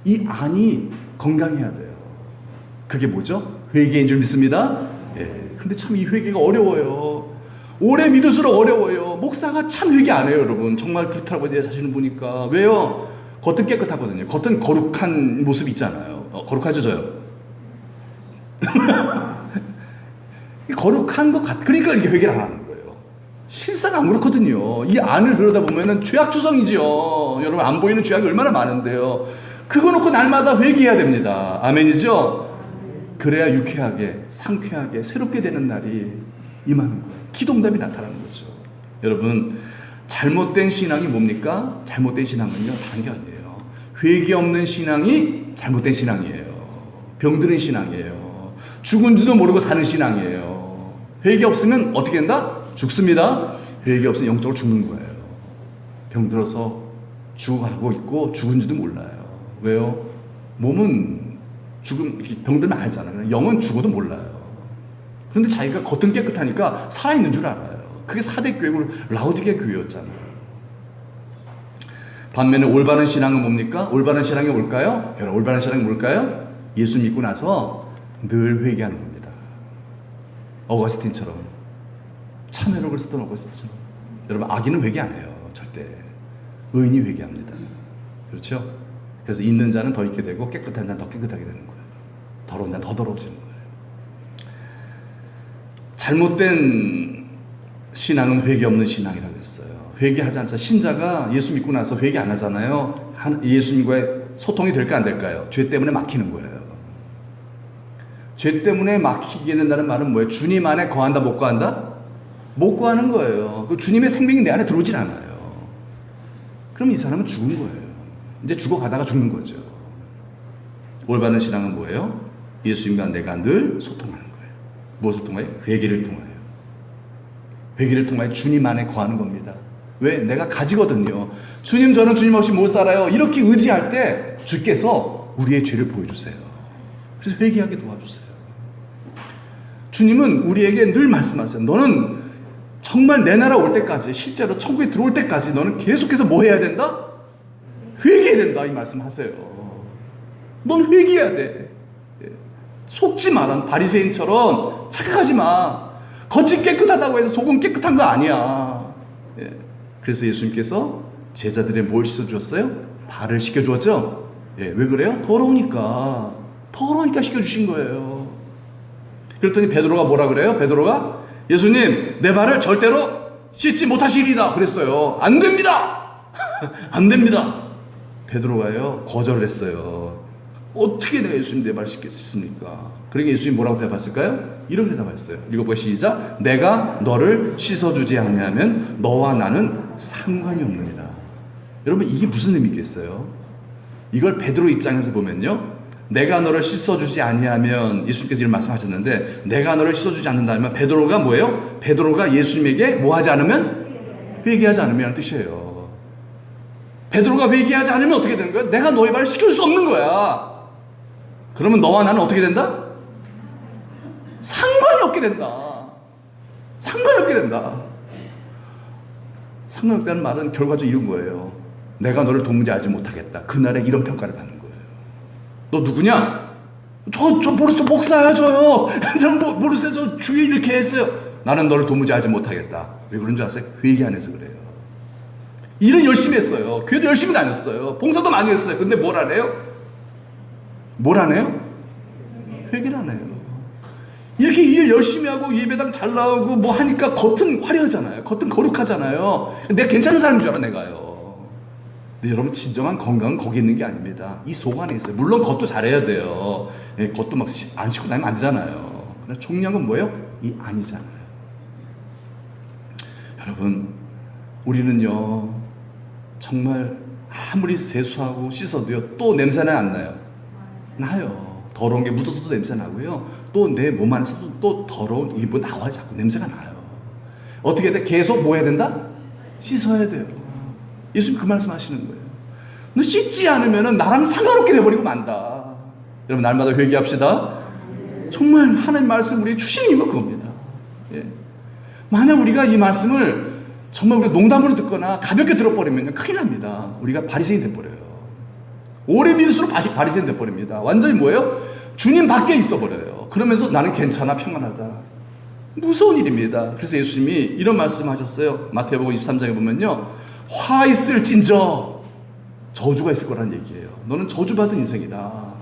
이 안이 건강해야 돼요. 그게 뭐죠? 회개인 줄 믿습니다. 예. 근데 참 이 회개가 어려워요. 오래 믿을수록 어려워요. 목사가 참 회개 안 해요, 여러분. 정말 그렇더라고요. 내 자신을 보니까. 왜요? 겉은 깨끗하거든요. 겉은 거룩한 모습이 있잖아요. 거룩하죠, 저요? 거룩한 것 같, 그러니까 이렇게 회개를 안 하는 거예요. 실상 안 그렇거든요. 이 안을 들여다보면 죄악투성이죠. 여러분, 안 보이는 죄악이 얼마나 많은데요. 그거 놓고 날마다 회개해야 됩니다. 아멘이죠? 그래야 유쾌하게, 상쾌하게, 새롭게 되는 날이 임하는 거예요. 기도응답이 나타나는 거죠. 여러분, 잘못된 신앙이 뭡니까? 잘못된 신앙은요, 다른 게 아니에요. 회개 없는 신앙이 잘못된 신앙이에요. 병드는 신앙이에요. 죽은 줄도 모르고 사는 신앙이에요. 회개 없으면 어떻게 된다? 죽습니다. 회개 없으면 영적으로 죽는 거예요. 병들어서 죽어가고 있고 죽은 줄도 몰라요. 왜요? 몸은 병들면 알잖아요. 영은 죽어도 몰라요. 그런데 자기가 겉은 깨끗하니까 살아있는 줄 알아요. 그게 사대교회고 라오디게 교회였잖아요. 반면에 올바른 신앙은 뭡니까? 올바른 신앙이 뭘까요? 여러분, 올바른 신앙이 뭘까요? 예수 믿고 나서 늘 회개하는 겁니다. 어거스틴처럼, 참회록을 쓰던 어거스틴처럼. 여러분, 악인은 회개 안 해요. 절대. 의인이 회개합니다. 그렇죠? 그래서 있는 자는 더 있게 되고 깨끗한 자는 더 깨끗하게 되는 거예요. 더러운 자는 더 더러워지는 거예요. 잘못된 신앙은 회개 없는 신앙이라고 했어요. 회개하지 않자. 신자가 예수 믿고 나서 회개 안 하잖아요. 예수님과의 소통이 될까 안 될까요? 죄 때문에 막히는 거예요. 죄 때문에 막히게 된다는 말은 뭐예요? 주님 안에 거한다, 못 거한다? 못 거하는 거예요. 그 주님의 생명이 내 안에 들어오질 않아요. 그럼 이 사람은 죽은 거예요. 이제 죽어가다가 죽는 거죠. 올바른 신앙은 뭐예요? 예수님과 내가 늘 소통하는 거예요. 무엇을 통하여? 회개를 통하여. 회개를 통하여 주님 안에 거하는 겁니다. 왜? 내가 가지거든요. 주님, 저는 주님 없이 못 살아요. 이렇게 의지할 때 주께서 우리의 죄를 보여주세요. 그래서 회개하게 도와주세요. 주님은 우리에게 늘 말씀하세요. 너는 정말 내 나라 올 때까지, 실제로 천국에 들어올 때까지 너는 계속해서 뭐 해야 된다? 회개해야 된다, 이 말씀하세요. 넌 회개해야 돼. 속지 마라. 바리새인처럼 착각하지 마. 겉이 깨끗하다고 해서 속은 깨끗한 거 아니야. 그래서 예수님께서 제자들의 뭘 씻어주었어요? 발을 씻겨주었죠? 왜 그래요? 더러우니까 씻겨주신 거예요. 그랬더니 베드로가 뭐라 그래요? 베드로가 예수님, 내 발을 절대로 씻지 못하시리다 그랬어요. 안 됩니다. 안 됩니다. 베드로가요 거절을 했어요. 어떻게 내가 예수님 내 발 씻겠습니까? 그러니까 예수님 뭐라고 대답했을까요? 이렇게 대답했어요. 읽어보세요. 시작. 내가 너를 씻어주지 아니하면 너와 나는 상관이 없느니라. 여러분, 이게 무슨 의미겠어요? 이걸 베드로 입장에서 보면요, 내가 너를 씻어주지 아니하면, 예수님께서 이런 말씀하셨는데, 내가 너를 씻어주지 않는다면 베드로가 뭐예요? 베드로가 예수님에게 뭐 하지 않으면? 회개하지 않으면 뜻이에요. 베드로가 회개하지 않으면 어떻게 되는 거야? 내가 너의 발을 씻길 수 없는 거야. 그러면 너와 나는 어떻게 된다? 상관이 없게 된다. 상관이 없게 된다. 상관이 없다는 말은 결과적으로 이런 거예요. 내가 너를 도무지 알지 못하겠다. 그날에 이런 평가를 받는 거예요. 너 누구냐? 저 모르죠. 목사야, 저요. 저 모르세요. 저 주일 이렇게 했어요. 나는 너를 도무지 알지 못하겠다. 왜 그런 줄 아세요? 회개 안 해서 그래요. 일은 열심히 했어요. 교회도 열심히 다녔어요. 봉사도 많이 했어요. 근데 뭘 안 해요? 뭘 안 해요? 회개를 안 해요. 이렇게 일 열심히 하고 예배당 잘 나오고 뭐 하니까 겉은 화려하잖아요. 겉은 거룩하잖아요. 내가 괜찮은 사람인 줄 알아, 내가요. 근데 여러분, 진정한 건강은 거기 있는 게 아닙니다. 이 속 안에 있어요. 물론 겉도 잘해야 돼요. 겉도 막 안 씻고 다니면 안 되잖아요. 그러나 중요한 건 뭐예요? 이 안이잖아요. 여러분, 우리는요 정말 아무리 세수하고 씻어도요 또 냄새는 안 나요? 나요. 더러운 게 묻어서도 냄새 나고요. 또 내 몸 안에서도 또 더러운 이게 뭐 나와요. 자꾸 냄새가 나요. 어떻게 돼? 계속 뭐 해야 된다? 씻어야 돼요. 예수님 그 말씀 하시는 거예요. 너 씻지 않으면 나랑 상관없게 돼버리고 만다. 여러분, 날마다 회개합시다. 정말 하나님 말씀 우리에게 주신 이유가 그겁니다. 만약 우리가 이 말씀을 정말 우리가 농담으로 듣거나 가볍게 들어버리면 큰일 납니다. 우리가 바리새인 돼버려요. 오래 믿을수록 바리새인 돼버립니다. 완전히 뭐예요? 주님 밖에 있어버려요. 그러면서 나는 괜찮아, 평안하다. 무서운 일입니다. 그래서 예수님이 이런 말씀하셨어요. 마태복음 23장에 보면요, 화 있을진저 저주가 있을 거라는 얘기예요. 너는 저주받은 인생이다.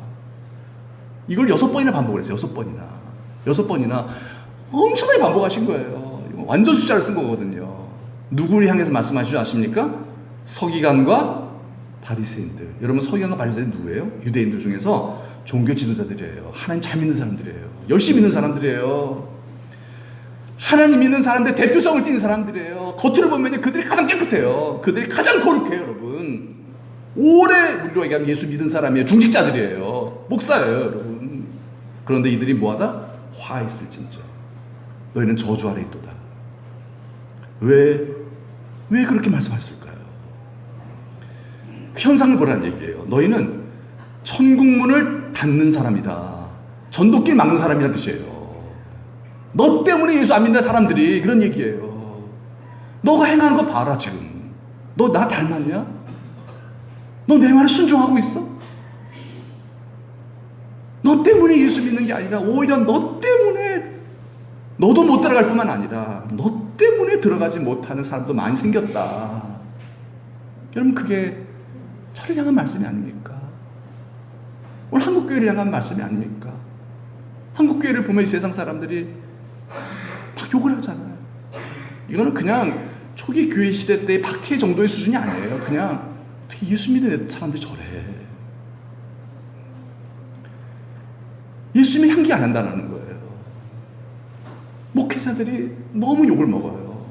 이걸 6번이나 반복을 했어요. 6번이나 엄청나게 반복하신 거예요. 완전 숫자를 쓴 거거든요. 누구를 향해서 말씀하시죠 아십니까? 서기관과 바리새인들. 여러분, 서기관과 바리새인은 누구예요? 유대인들 중에서 종교 지도자들이에요. 하나님 잘 믿는 사람들이에요. 열심히 믿는 사람들이에요. 하나님 믿는 사람들 대표성을 띠는 사람들이에요. 겉으로 보면 그들이 가장 깨끗해요. 그들이 가장 거룩해요. 여러분, 오래 우리로 얘기하면 예수 믿은 사람이에요. 중직자들이에요. 목사예요. 여러분. 그런데 이들이 뭐하다? 화 있을진저 너희는 저주 아래 있도다. 왜 그렇게 말씀하셨을까요? 현상을 보라는 얘기예요. 너희는 천국문을 닫는 사람이다. 전도길 막는 사람이라는 뜻이에요. 너 때문에 예수 안 믿는 사람들이 그런 얘기예요. 너가 행하는 거 봐라. 지금 너 나 닮았냐? 너 내 말에 순종하고 있어? 너 때문에 예수 믿는 게 아니라 오히려 너 때문에 너도 못 들어갈 뿐만 아니라 너 때문에 들어가지 못하는 사람도 많이 생겼다. 여러분, 그게 저를 향한 말씀이 아닙니까? 오늘 한국교회를 향한 말씀이 아닙니까? 한국교회를 보면 이 세상 사람들이 막 욕을 하잖아요. 이거는 그냥 초기 교회 시대 때의 박해 정도의 수준이 아니에요. 그냥 어떻게 예수 믿는 사람들이 저래. 예수님의 향기 안 한다는 거예요. 목회자들이 너무 욕을 먹어요.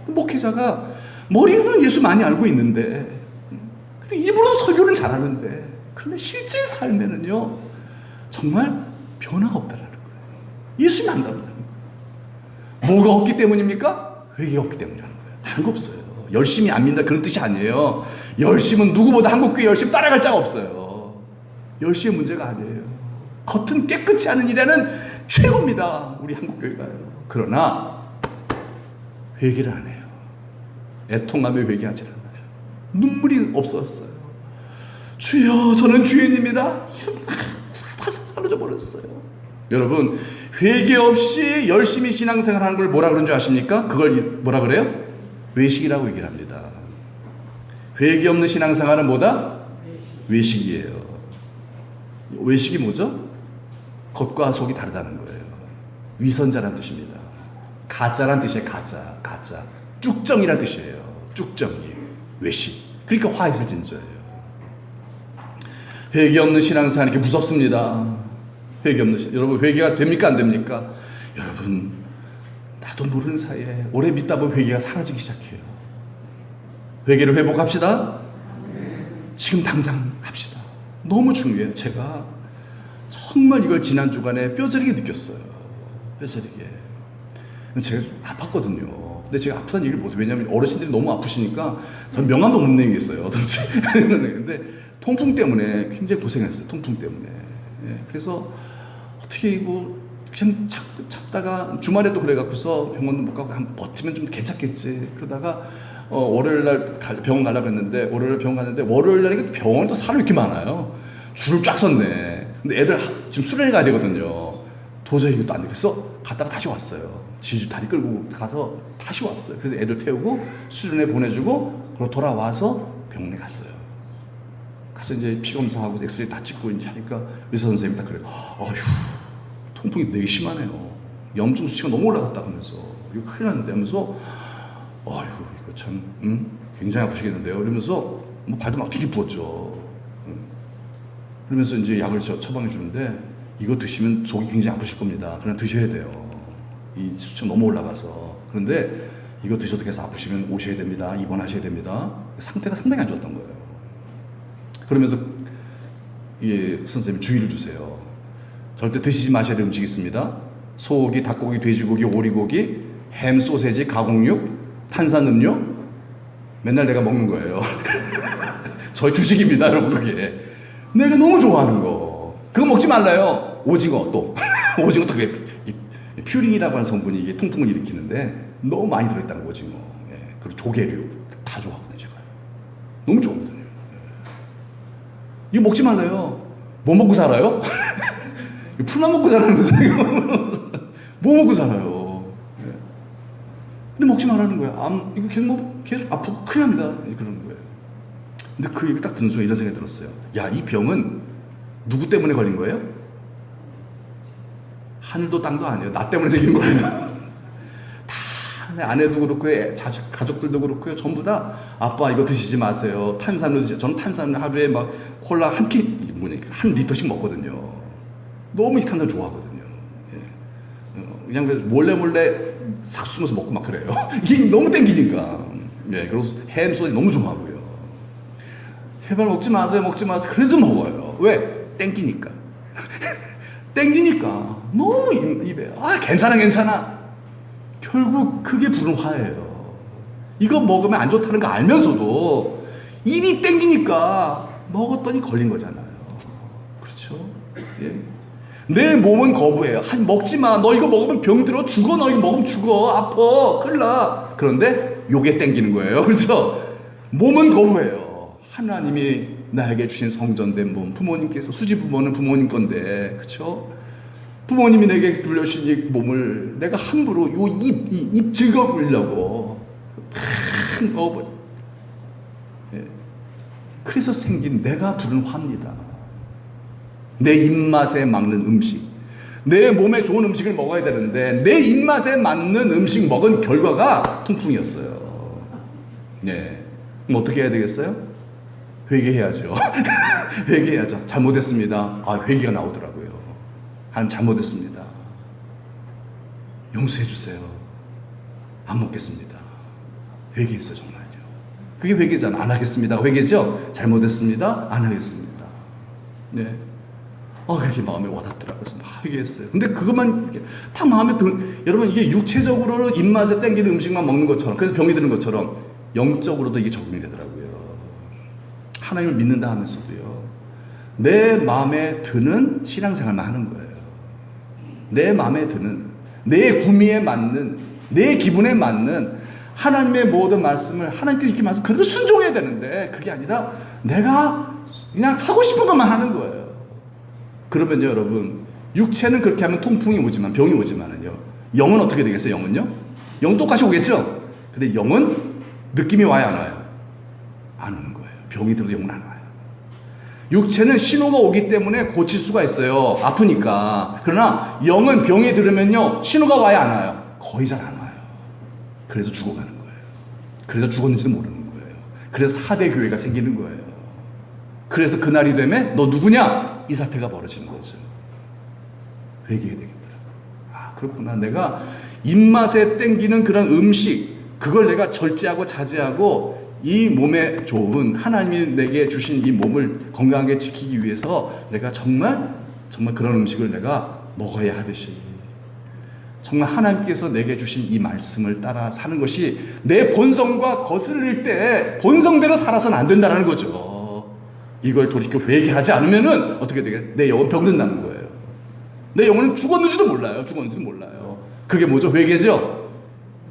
목회자가 머리로는 예수 많이 알고 있는데, 입으로 설교는 잘하는데, 그런데 실제 삶에는요 정말 변화가 없다라는 거예요. 예수님이 안 닮는다는 거예요. 뭐가 없기 때문입니까? 회개가 없기 때문이라는 거예요. 다른 거 없어요. 열심히 안 믿는다 그런 뜻이 아니에요. 열심은 누구보다 한국교회 열심 따라갈 자가 없어요. 열심의 문제가 아니에요. 겉은 깨끗이 하는 일에는 최고입니다, 우리 한국교회가요. 그러나 회개를 안 해요. 애통하며 회개하지 않아요. 눈물이 없었어요. 주여, 저는 죄인입니다. 다 사라져 버렸어요. 여러분, 회개 없이 열심히 신앙생활하는 걸 뭐라 그런 줄 아십니까? 그걸 뭐라 그래요? 외식이라고 얘기를 합니다. 회개 없는 신앙생활은 뭐다? 외식이에요. 외식이 뭐죠? 겉과 속이 다르다는 거예요. 위선자란 뜻입니다. 가짜란 뜻이에요. 가짜. 쭉정이란 뜻이에요. 쭉정이. 외식. 그러니까 화 있을 진저예요. 회개 없는 신앙생활 이렇게 무섭습니다. 회개 없는 여러분, 회개가 됩니까 안 됩니까? 여러분, 나도 모르는 사이에 오래 믿다 보면 회개가 사라지기 시작해요. 회개를 회복합시다. 지금 당장 합시다. 너무 중요해요. 제가 정말 이걸 지난 주간에 뼈저리게 느꼈어요. 뼈저리게. 제가 아팠거든요. 근데 제가 아프다는 얘기를 못해요. 왜냐하면 어르신들이 너무 아프시니까 전 명함도 못 내겠어요. 근데 통풍 때문에 굉장히 고생했어요. 통풍 때문에. 예, 그래서 어떻게 그냥 참다가 주말에도 그래갖고서 병원도 못 가고 한 버티면 좀 괜찮겠지. 그러다가 월요일날 병원 가려고 했는데, 월요일날 병원 갔는데, 월요일날에 병원에 또 사람이 이렇게 많아요. 줄을 쫙 섰네. 근데 애들 지금 수련회 가야 되거든요. 도저히 이것도 안 돼. 그래서 갔다가 다시 왔어요. 지주 다리 끌고 가서 다시 왔어요. 그래서 애들 태우고 수련회 보내주고 그리고 돌아와서 병원에 갔어요. 가서 이제 피 검사하고 엑스레이 다 찍고 이제 하니까 의사 선생님이 딱 그래요. 어휴, 통풍이 되게 심하네요. 염증 수치가 너무 올라갔다 하면서 이거 큰일 났는데 하면서 어휴, 이거 참 굉장히 아프시겠는데요. 이러면서 뭐 발도 막 되게 부었죠. 그러면서 이제 약을 처방해 주는데, 이거 드시면 속이 굉장히 아프실 겁니다. 그냥 드셔야 돼요. 이 수치가 너무 올라가서. 그런데 이거 드셔도 계속 아프시면 오셔야 됩니다. 입원하셔야 됩니다. 상태가 상당히 안 좋았던 거예요. 그러면서 선생님이 주의를 주세요. 절대 드시지 마셔야 될 음식이 있습니다. 소고기, 닭고기, 돼지고기, 오리고기, 햄, 소세지, 가공육, 탄산음료. 맨날 내가 먹는 거예요. 저희 주식입니다, 여러분. 그게 내가 너무 좋아하는 거. 그거 먹지 말라요. 오징어 또. 오징어 또 그게 퓨린이라고 하는 성분이 이게 통풍을 일으키는데 너무 많이 들어있다는 오징어. 예. 그리고 조개류 다 좋아하거든요, 제가. 너무 좋아하거든요. 예. 이거 먹지 말라요. 뭐 먹고 살아요? 풀만 먹고 사는 거잖아요. 뭐 먹고 살아요. 예. 근데 먹지 말라는 거야. 이거 계속 아프고 큰일 납니다. 그러는 거예요. 근데 그 얘기를 딱 듣는 순간 이런 생각이 들었어요. 야, 이 병은 누구 때문에 걸린 거예요? 하늘도 땅도 아니에요. 나 때문에 생긴 거예요. 다 내 아내도 그렇고 가족들도 그렇고요. 전부 다 아빠 이거 드시지 마세요. 탄산음료 드세요. 저는 탄산음료 하루에 막 콜라 한 리터씩 먹거든요. 너무 이 탄산 좋아하거든요. 예. 그냥 몰래 싹 숨어서 먹고 막 그래요. 이게 너무 땡기니까. 예. 그리고 햄 소세지 너무 좋아하고요. 제발 먹지 마세요. 그래도 먹어요. 왜? 땡기니까. 땡기니까. 너무 입에. 괜찮아. 결국 그게 부른 화예요. 이거 먹으면 안 좋다는 거 알면서도 입이 땡기니까 먹었더니 걸린 거잖아요. 그렇죠? 예. 내 몸은 거부해요. 먹지 마. 너 이거 먹으면 병 들어. 죽어. 너 이거 먹으면 죽어. 아파. 큰일 나. 그런데 요게 땡기는 거예요. 그렇죠? 몸은 거부해요. 하나님이 나에게 주신 성전된 몸, 부모님께서 수지부모는 부모님 건데, 그렇죠? 부모님이 내게 불려주신 이 몸을 내가 함부로 입 즐거우려고 팍 넣어버려. 예. 그래서 생긴 내가 부른 화입니다. 내 입맛에 맞는 음식, 내 몸에 좋은 음식을 먹어야 되는데 내 입맛에 맞는 음식 먹은 결과가 통풍이었어요. 예. 그럼 어떻게 해야 되겠어요? 회개해야죠. 회개해야죠. 잘못했습니다. 회개가 나오더라고요. 하나님 잘못했습니다. 용서해 주세요. 안 먹겠습니다. 회개했어요, 정말요. 그게 회개잖아. 안 하겠습니다. 회개죠? 잘못했습니다. 안 하겠습니다. 네. 그게 마음에 와닿더라고요. 그래서 막 회개했어요. 근데 그것만 다 마음에 여러분, 이게 육체적으로는 입맛에 땡기는 음식만 먹는 것처럼, 그래서 병이 드는 것처럼 영적으로도 이게 적용이 되더라고요. 하나님을 믿는다 하면서도요, 내 마음에 드는 신앙생활만 하는 거예요. 내 마음에 드는, 내 구미에 맞는, 내 기분에 맞는 하나님의 모든 말씀을 하나님께 이렇게 말씀 그대로 순종해야 되는데, 그게 아니라 내가 그냥 하고 싶은 것만 하는 거예요. 그러면요, 여러분, 육체는 그렇게 하면 통풍이 오지만, 병이 오지만은요, 영은 어떻게 되겠어요? 영은 똑같이 오겠죠? 근데 영은 느낌이 와요, 안 와요? 안 오는 거예요. 병이 들어도 영은 안 와요. 육체는 신호가 오기 때문에 고칠 수가 있어요. 아프니까. 그러나 영은 병이 들으면요, 신호가 와요, 안 와요? 거의 잘 안 와요. 그래서 죽어가는 거예요. 그래서 죽었는지도 모르는 거예요. 그래서 4대 교회가 생기는 거예요. 그래서 그날이 되면 너 누구냐? 이 사태가 벌어지는 거죠. 회개해야 되겠더라. 그렇구나. 내가 입맛에 땡기는 그런 음식, 그걸 내가 절제하고 자제하고 이 몸에 좋은 하나님이 내게 주신 이 몸을 건강하게 지키기 위해서 내가 정말 그런 음식을 내가 먹어야 하듯이, 정말 하나님께서 내게 주신 이 말씀을 따라 사는 것이 내 본성과 거슬릴 때 본성대로 살아서는 안 된다는 거죠. 이걸 돌이켜 회개하지 않으면은 어떻게 되겠어요? 내 영혼 병든다는 거예요. 내 영혼은 죽었는지도 몰라요. 그게 뭐죠? 회개죠?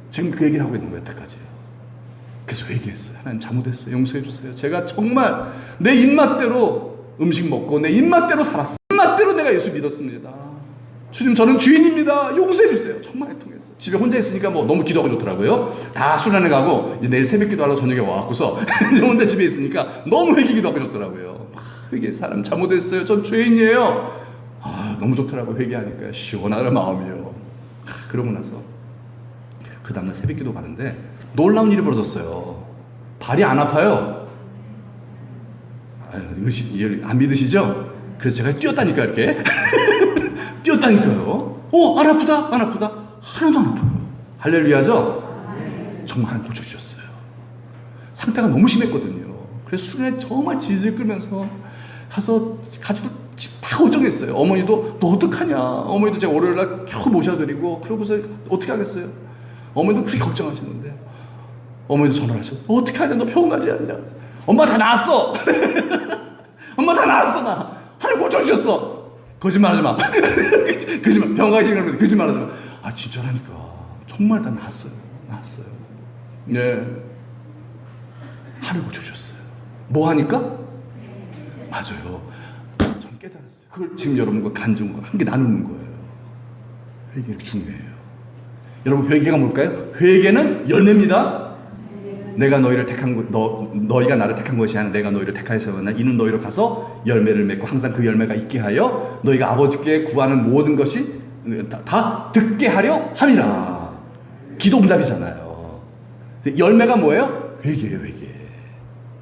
지금 그 얘기를 하고 있는 거예요, 여태까지요. 그래서 회개했어요. 하나님 잘못했어요. 용서해 주세요. 제가 정말 내 입맛대로 음식 먹고 내 입맛대로 살았어요. 입맛대로 내가 예수 믿었습니다. 주님, 저는 죄인입니다. 용서해 주세요. 정말 통했어요. 집에 혼자 있으니까 너무 기도하고 좋더라고요. 다 수련회 가고 이제 내일 새벽 기도하러 저녁에 와갖고서 혼자 집에 있으니까 너무 회개 기도하고 좋더라고요. 회개, 사람 잘못했어요. 전 죄인이에요. 너무 좋더라고요. 회개하니까 시원하더라 마음이요. 그러고 나서 그 다음날 새벽 기도 가는데 놀라운 일이 벌어졌어요. 발이 안 아파요. 안 믿으시죠? 그래서 제가 뛰었다니까, 이렇게. 뛰었다니까요. 안 아프다. 하나도 안 아파요. 할렐루야죠? 정말 하나님 고쳐주셨어요. 상태가 너무 심했거든요. 그래서 수련회 정말 질질 끌면서 가서 가족을 다 걱정했어요. 어머니도 너 어떡하냐. 어머니도 제가 월요일날 겨우 모셔드리고, 그러고서 어떻게 하겠어요? 어머니도 그렇게 걱정하시는데, 어머니도 전화를 하셔서 어떻게 하냐, 너 병원 가지 않냐. 엄마 다 나았어. 엄마 다 나았어. 나 하나님 고쳐주셨어. 거짓말하지 마. 거짓말. 병원 가기 싫으면 거짓말하지 마. 진짜라니까. 정말 다 나았어요. 네. 하나님 고쳐주셨어요. 뭐 하니까? 맞아요. 전 깨달았어요. 그걸 지금 여러분과 간증과 함께 나누는 거예요. 회개 이렇게 중요해요. 여러분, 회개가 뭘까요? 회개는 열매입니다. 내가 너희를 택한 너희가 나를 택한 것이 아니라 내가 너희를 택하였으나 이는 너희로 가서 열매를 맺고 항상 그 열매가 있게 하여 너희가 아버지께 구하는 모든 것이 다 듣게 하려 함이라. 기도 응답이잖아요. 열매가 뭐예요? 회개예요, 회개.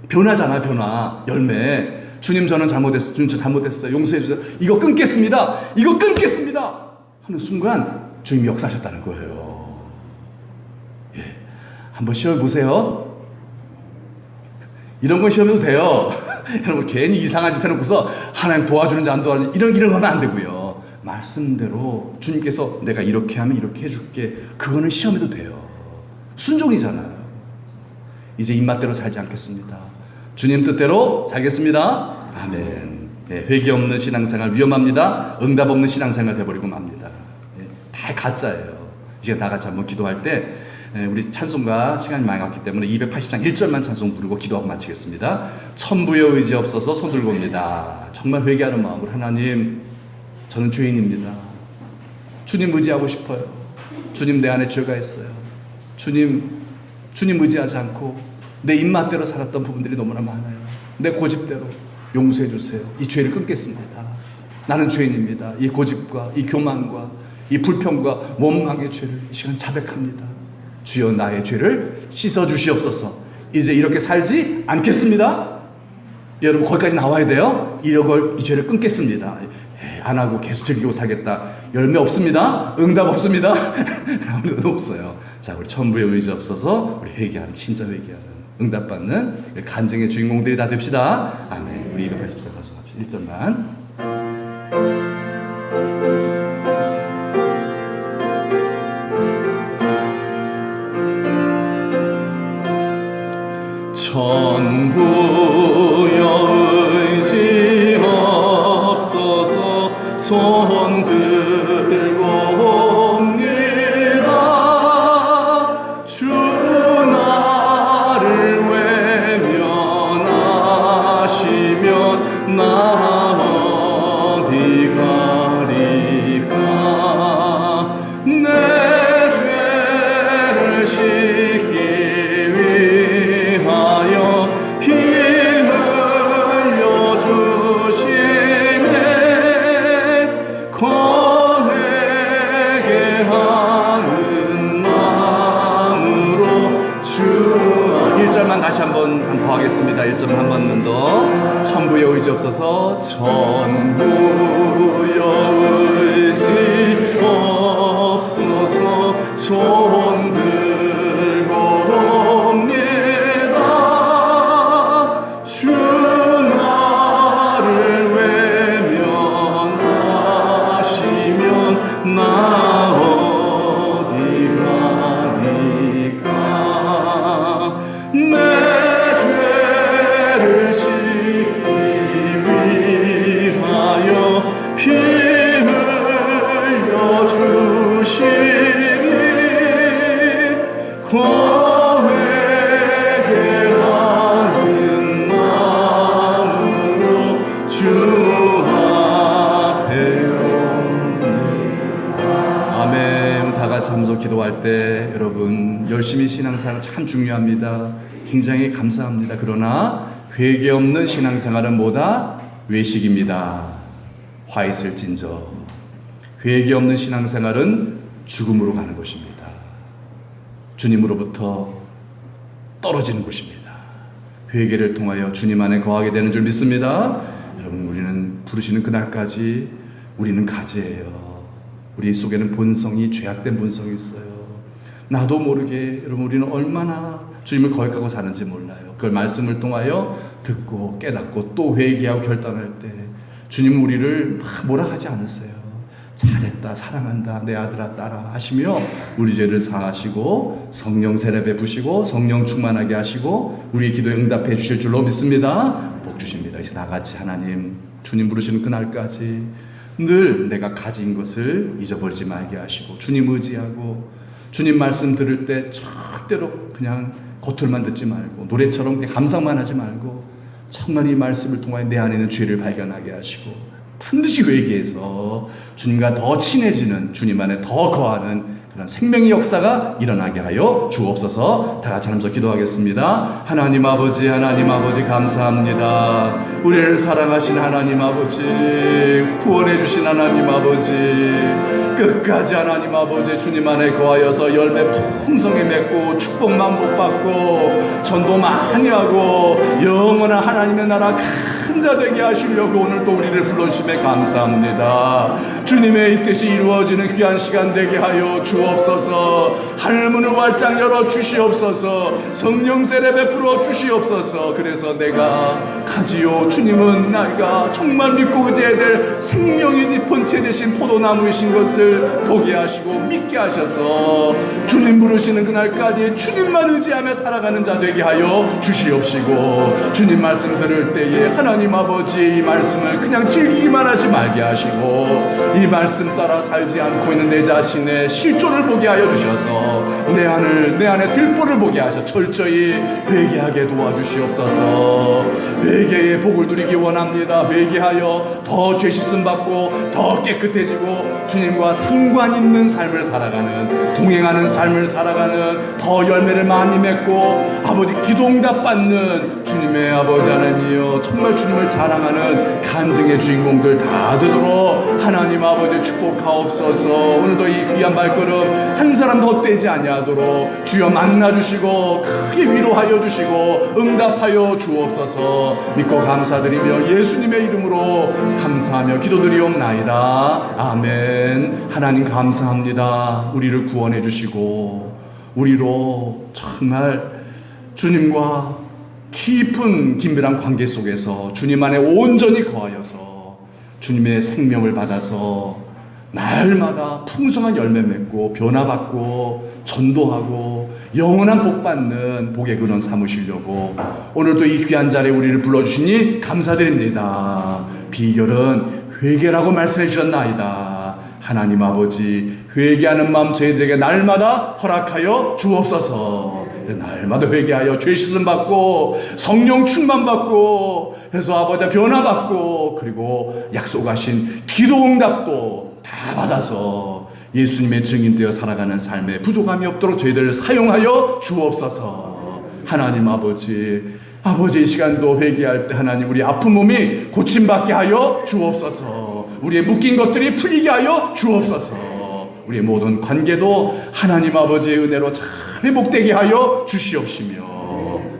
변화잖아, 변화. 열매. 주님, 저는 잘못했어요. 주님, 저 잘못했어요. 용서해 주세요. 이거 끊겠습니다. 하는 순간 주님이 역사하셨다는 거예요. 한번 시험해보세요. 이런 건 시험해도 돼요. 여러분, 괜히 이상한 짓 해놓고서 하나님 도와주는지 안 도와주는지 이런 하면 안 되고요. 말씀대로 주님께서 내가 이렇게 하면 이렇게 해줄게. 그거는 시험해도 돼요. 순종이잖아요. 이제 입맛대로 살지 않겠습니다. 주님 뜻대로 살겠습니다. 아멘. 회개 없는 신앙생활 위험합니다. 응답 없는 신앙생활 돼버리고 맙니다. 다 가짜예요. 이제 다 같이 한번 기도할 때 우리 찬송가 시간이 많이 갔기 때문에 280장 1절만 찬송 부르고 기도하고 마치겠습니다. 천부여 의지 없어서 손 들고 옵니다. 정말 회개하는 마음으로, 하나님, 저는 죄인입니다. 주님 의지하고 싶어요. 주님, 내 안에 죄가 있어요. 주님 의지하지 않고 내 입맛대로 살았던 부분들이 너무나 많아요. 내 고집대로 용서해 주세요. 이 죄를 끊겠습니다. 나는 죄인입니다. 이 고집과 이 교만과 이 불평과 원망의 죄를 이 시간 자백합니다. 주여, 나의 죄를 씻어 주시옵소서. 이제 이렇게 살지 않겠습니다. 여러분, 거기까지 나와야 돼요. 이 죄를 끊겠습니다. 안 하고 계속 즐기고 살겠다. 열매 없습니다. 응답 없습니다. 아무도 없어요. 자, 우리 천부의 의지 없어서 우리 회개하는, 진짜 회개하는, 응답받는 간증의 주인공들이 다 됩시다. 아멘. 우리 280절 가져갑시다. 1절만. 천부여 의지 없어서 손 들고 옵니다. 주 나를 외면하시면 나 어디 가리까. 내 죄를 씻기 위하여 피 흘려 주시네. 거하게 하는 마음으로 주. 1절만 다시 한번 더 하겠습니다. 1절 한 번만 더. 천부의 의지 없어서 천부의 의지 없어서 손 들고 옵니다. 주 나를 외면하시면 나 어디 가리까. 내 죄를 씻기 위하여 피 흘려 주시니 거하게 하는 마음으로 주 앞에 옵니다. 아멘. 다 같이 함께 기도할 때 여러분 열심히 신앙생활 참 중요합니다. 굉장히 감사합니다. 그러나 회개 없는 신앙생활은 뭐다? 외식입니다. 화 있을진저. 회개 없는 신앙생활은 죽음으로 가는 것입니다. 주님으로부터 떨어지는 곳입니다. 회개를 통하여 주님 안에 거하게 되는 줄 믿습니다. 여러분, 우리는 부르시는 그날까지 우리는 가지예요. 우리 속에는 본성이, 죄악된 본성이 있어요. 나도 모르게 여러분 우리는 얼마나 주님을 거역하고 사는지 몰라요. 그걸 말씀을 통하여 듣고 깨닫고 또 회개하고 결단할 때 주님은 우리를 막 뭐라 하지 않으세요. 잘했다, 사랑한다, 내 아들아 딸아 하시며 우리 죄를 사하시고 성령 세례 부시고 성령 충만하게 하시고 우리의 기도에 응답해 주실 줄로 믿습니다. 복 주십니다. 이제 나같이 하나님 주님 부르시는 그날까지 늘 내가 가진 것을 잊어버리지 말게 하시고 주님 의지하고 주님 말씀 들을 때 절대로 그냥 겉을만 듣지 말고 노래처럼 감상만 하지 말고 정말 이 말씀을 통하여 내 안에 있는 죄를 발견하게 하시고 반드시 회개해서 주님과 더 친해지는, 주님 안에 더 거하는 그런 생명의 역사가 일어나게 하여 주옵소서. 다 같이 하면서 기도하겠습니다. 하나님 아버지, 하나님 아버지 감사합니다. 우리를 사랑하신 하나님 아버지, 구원해 주신 하나님 아버지, 끝까지 하나님 아버지 주님 안에 거하여서 열매 풍성히 맺고 축복 만복받고 전도 많이 하고 영원한 하나님의 나라 큰 자 되게 하시려고 오늘 또 우리를 불러주심에 감사합니다. 주님의 이 뜻이 이루어지는 귀한 시간 되게 하여 주옵소서. 하늘문을 활짝 열어 주시옵소서. 성령 세례 베풀어 주시옵소서. 그래서 내가 가지요 주님은 나이가 정말 믿고 의지해야 될 생명인 이 본체 되신 포도나무이신 것을 보게 하시고 믿게 하셔서 주님 부르시는 그날까지 주님만 의지하며 살아가는 자 되게 하여 주시옵시고 주님 말씀 들을 때에 하나님 아버지 이 말씀을 그냥 즐기기만 하지 말게 하시고 이 말씀 따라 살지 않고 있는 내 자신의 실존을 보게 하여 주셔서 내 안에 들보를 보게 하셔 철저히 회개하게 도와주시옵소서. 회개의 복을 누리기 원합니다. 회개하여 더 죄 씻음 받고 더 깨끗해지고 주님과 상관 있는 삶을 살아가는, 동행하는 삶을 살아가는, 더 열매를 많이 맺고 아버지 기도 응답 받는 주님의 아버지 하나님이여 정말 주님 주님을 자랑하는 간증의 주인공들 다 되도록 하나님 아버지 축복하옵소서. 오늘도 이 귀한 발걸음 한 사람도 헛되지 아니하도록 주여 만나주시고 크게 위로하여 주시고 응답하여 주옵소서. 믿고 감사드리며 예수님의 이름으로 감사하며 기도드리옵나이다. 아멘. 하나님 감사합니다. 우리를 구원해 주시고 우리로 정말 주님과 깊은 긴밀한 관계 속에서 주님 안에 온전히 거하여서 주님의 생명을 받아서 날마다 풍성한 열매 맺고 변화받고 전도하고 영원한 복 받는 복의 근원 삼으시려고 오늘도 이 귀한 자리에 우리를 불러주시니 감사드립니다. 비결은 회개라고 말씀해 주셨나이다. 하나님 아버지, 회개하는 마음 저희들에게 날마다 허락하여 주옵소서. 날마다 회개하여 죄 씻음 받고 성령 충만 받고 그래서 아버지 변화 받고 그리고 약속하신 기도 응답도 다 받아서 예수님의 증인되어 살아가는 삶에 부족함이 없도록 저희들을 사용하여 주옵소서. 하나님 아버지, 이 시간도 회개할 때 하나님 우리 아픈 몸이 고침받게 하여 주옵소서. 우리의 묶인 것들이 풀리게 하여 주옵소서. 우리의 모든 관계도 하나님 아버지의 은혜로 잘 회복되게 하여 주시옵시며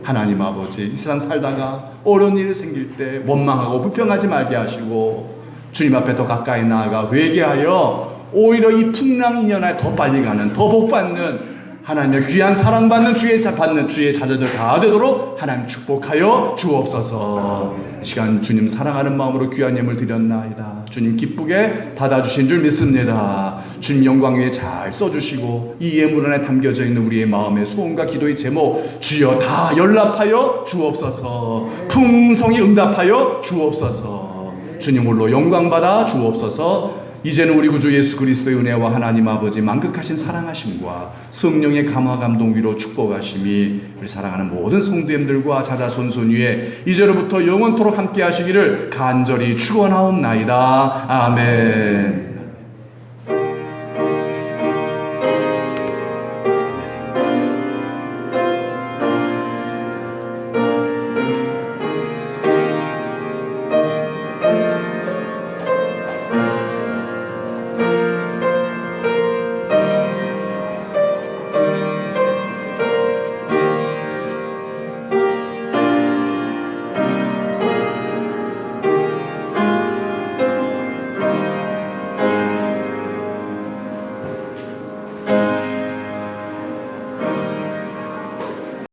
하나님 아버지, 이 세상 살다가 어려운 일이 생길 때 원망하고 불평하지 말게 하시고 주님 앞에 더 가까이 나아가 회개하여 오히려 이 풍랑 인연에 더 빨리 가는, 더 복받는 하나님의 귀한 사랑받는 주의 자녀들 다 되도록 하나님 축복하여 주옵소서. 이 시간 주님 사랑하는 마음으로 귀한 예물 드렸나이다. 주님 기쁘게 받아주신 줄 믿습니다. 주님 영광 위에 잘 써주시고 이 예물 안에 담겨져 있는 우리의 마음의 소원과 기도의 제목 주여 다 연락하여 주옵소서. 풍성히 응답하여 주옵소서. 주님 홀로 영광 받아 주옵소서. 이제는 우리 구주 예수 그리스도의 은혜와 하나님 아버지 만극하신 사랑하심과 성령의 감화 감동 위로 축복하심이 우리 사랑하는 모든 성도님들과 자자손손 위에 이제로부터 영원토록 함께 하시기를 간절히 축원하옵나이다. 아멘.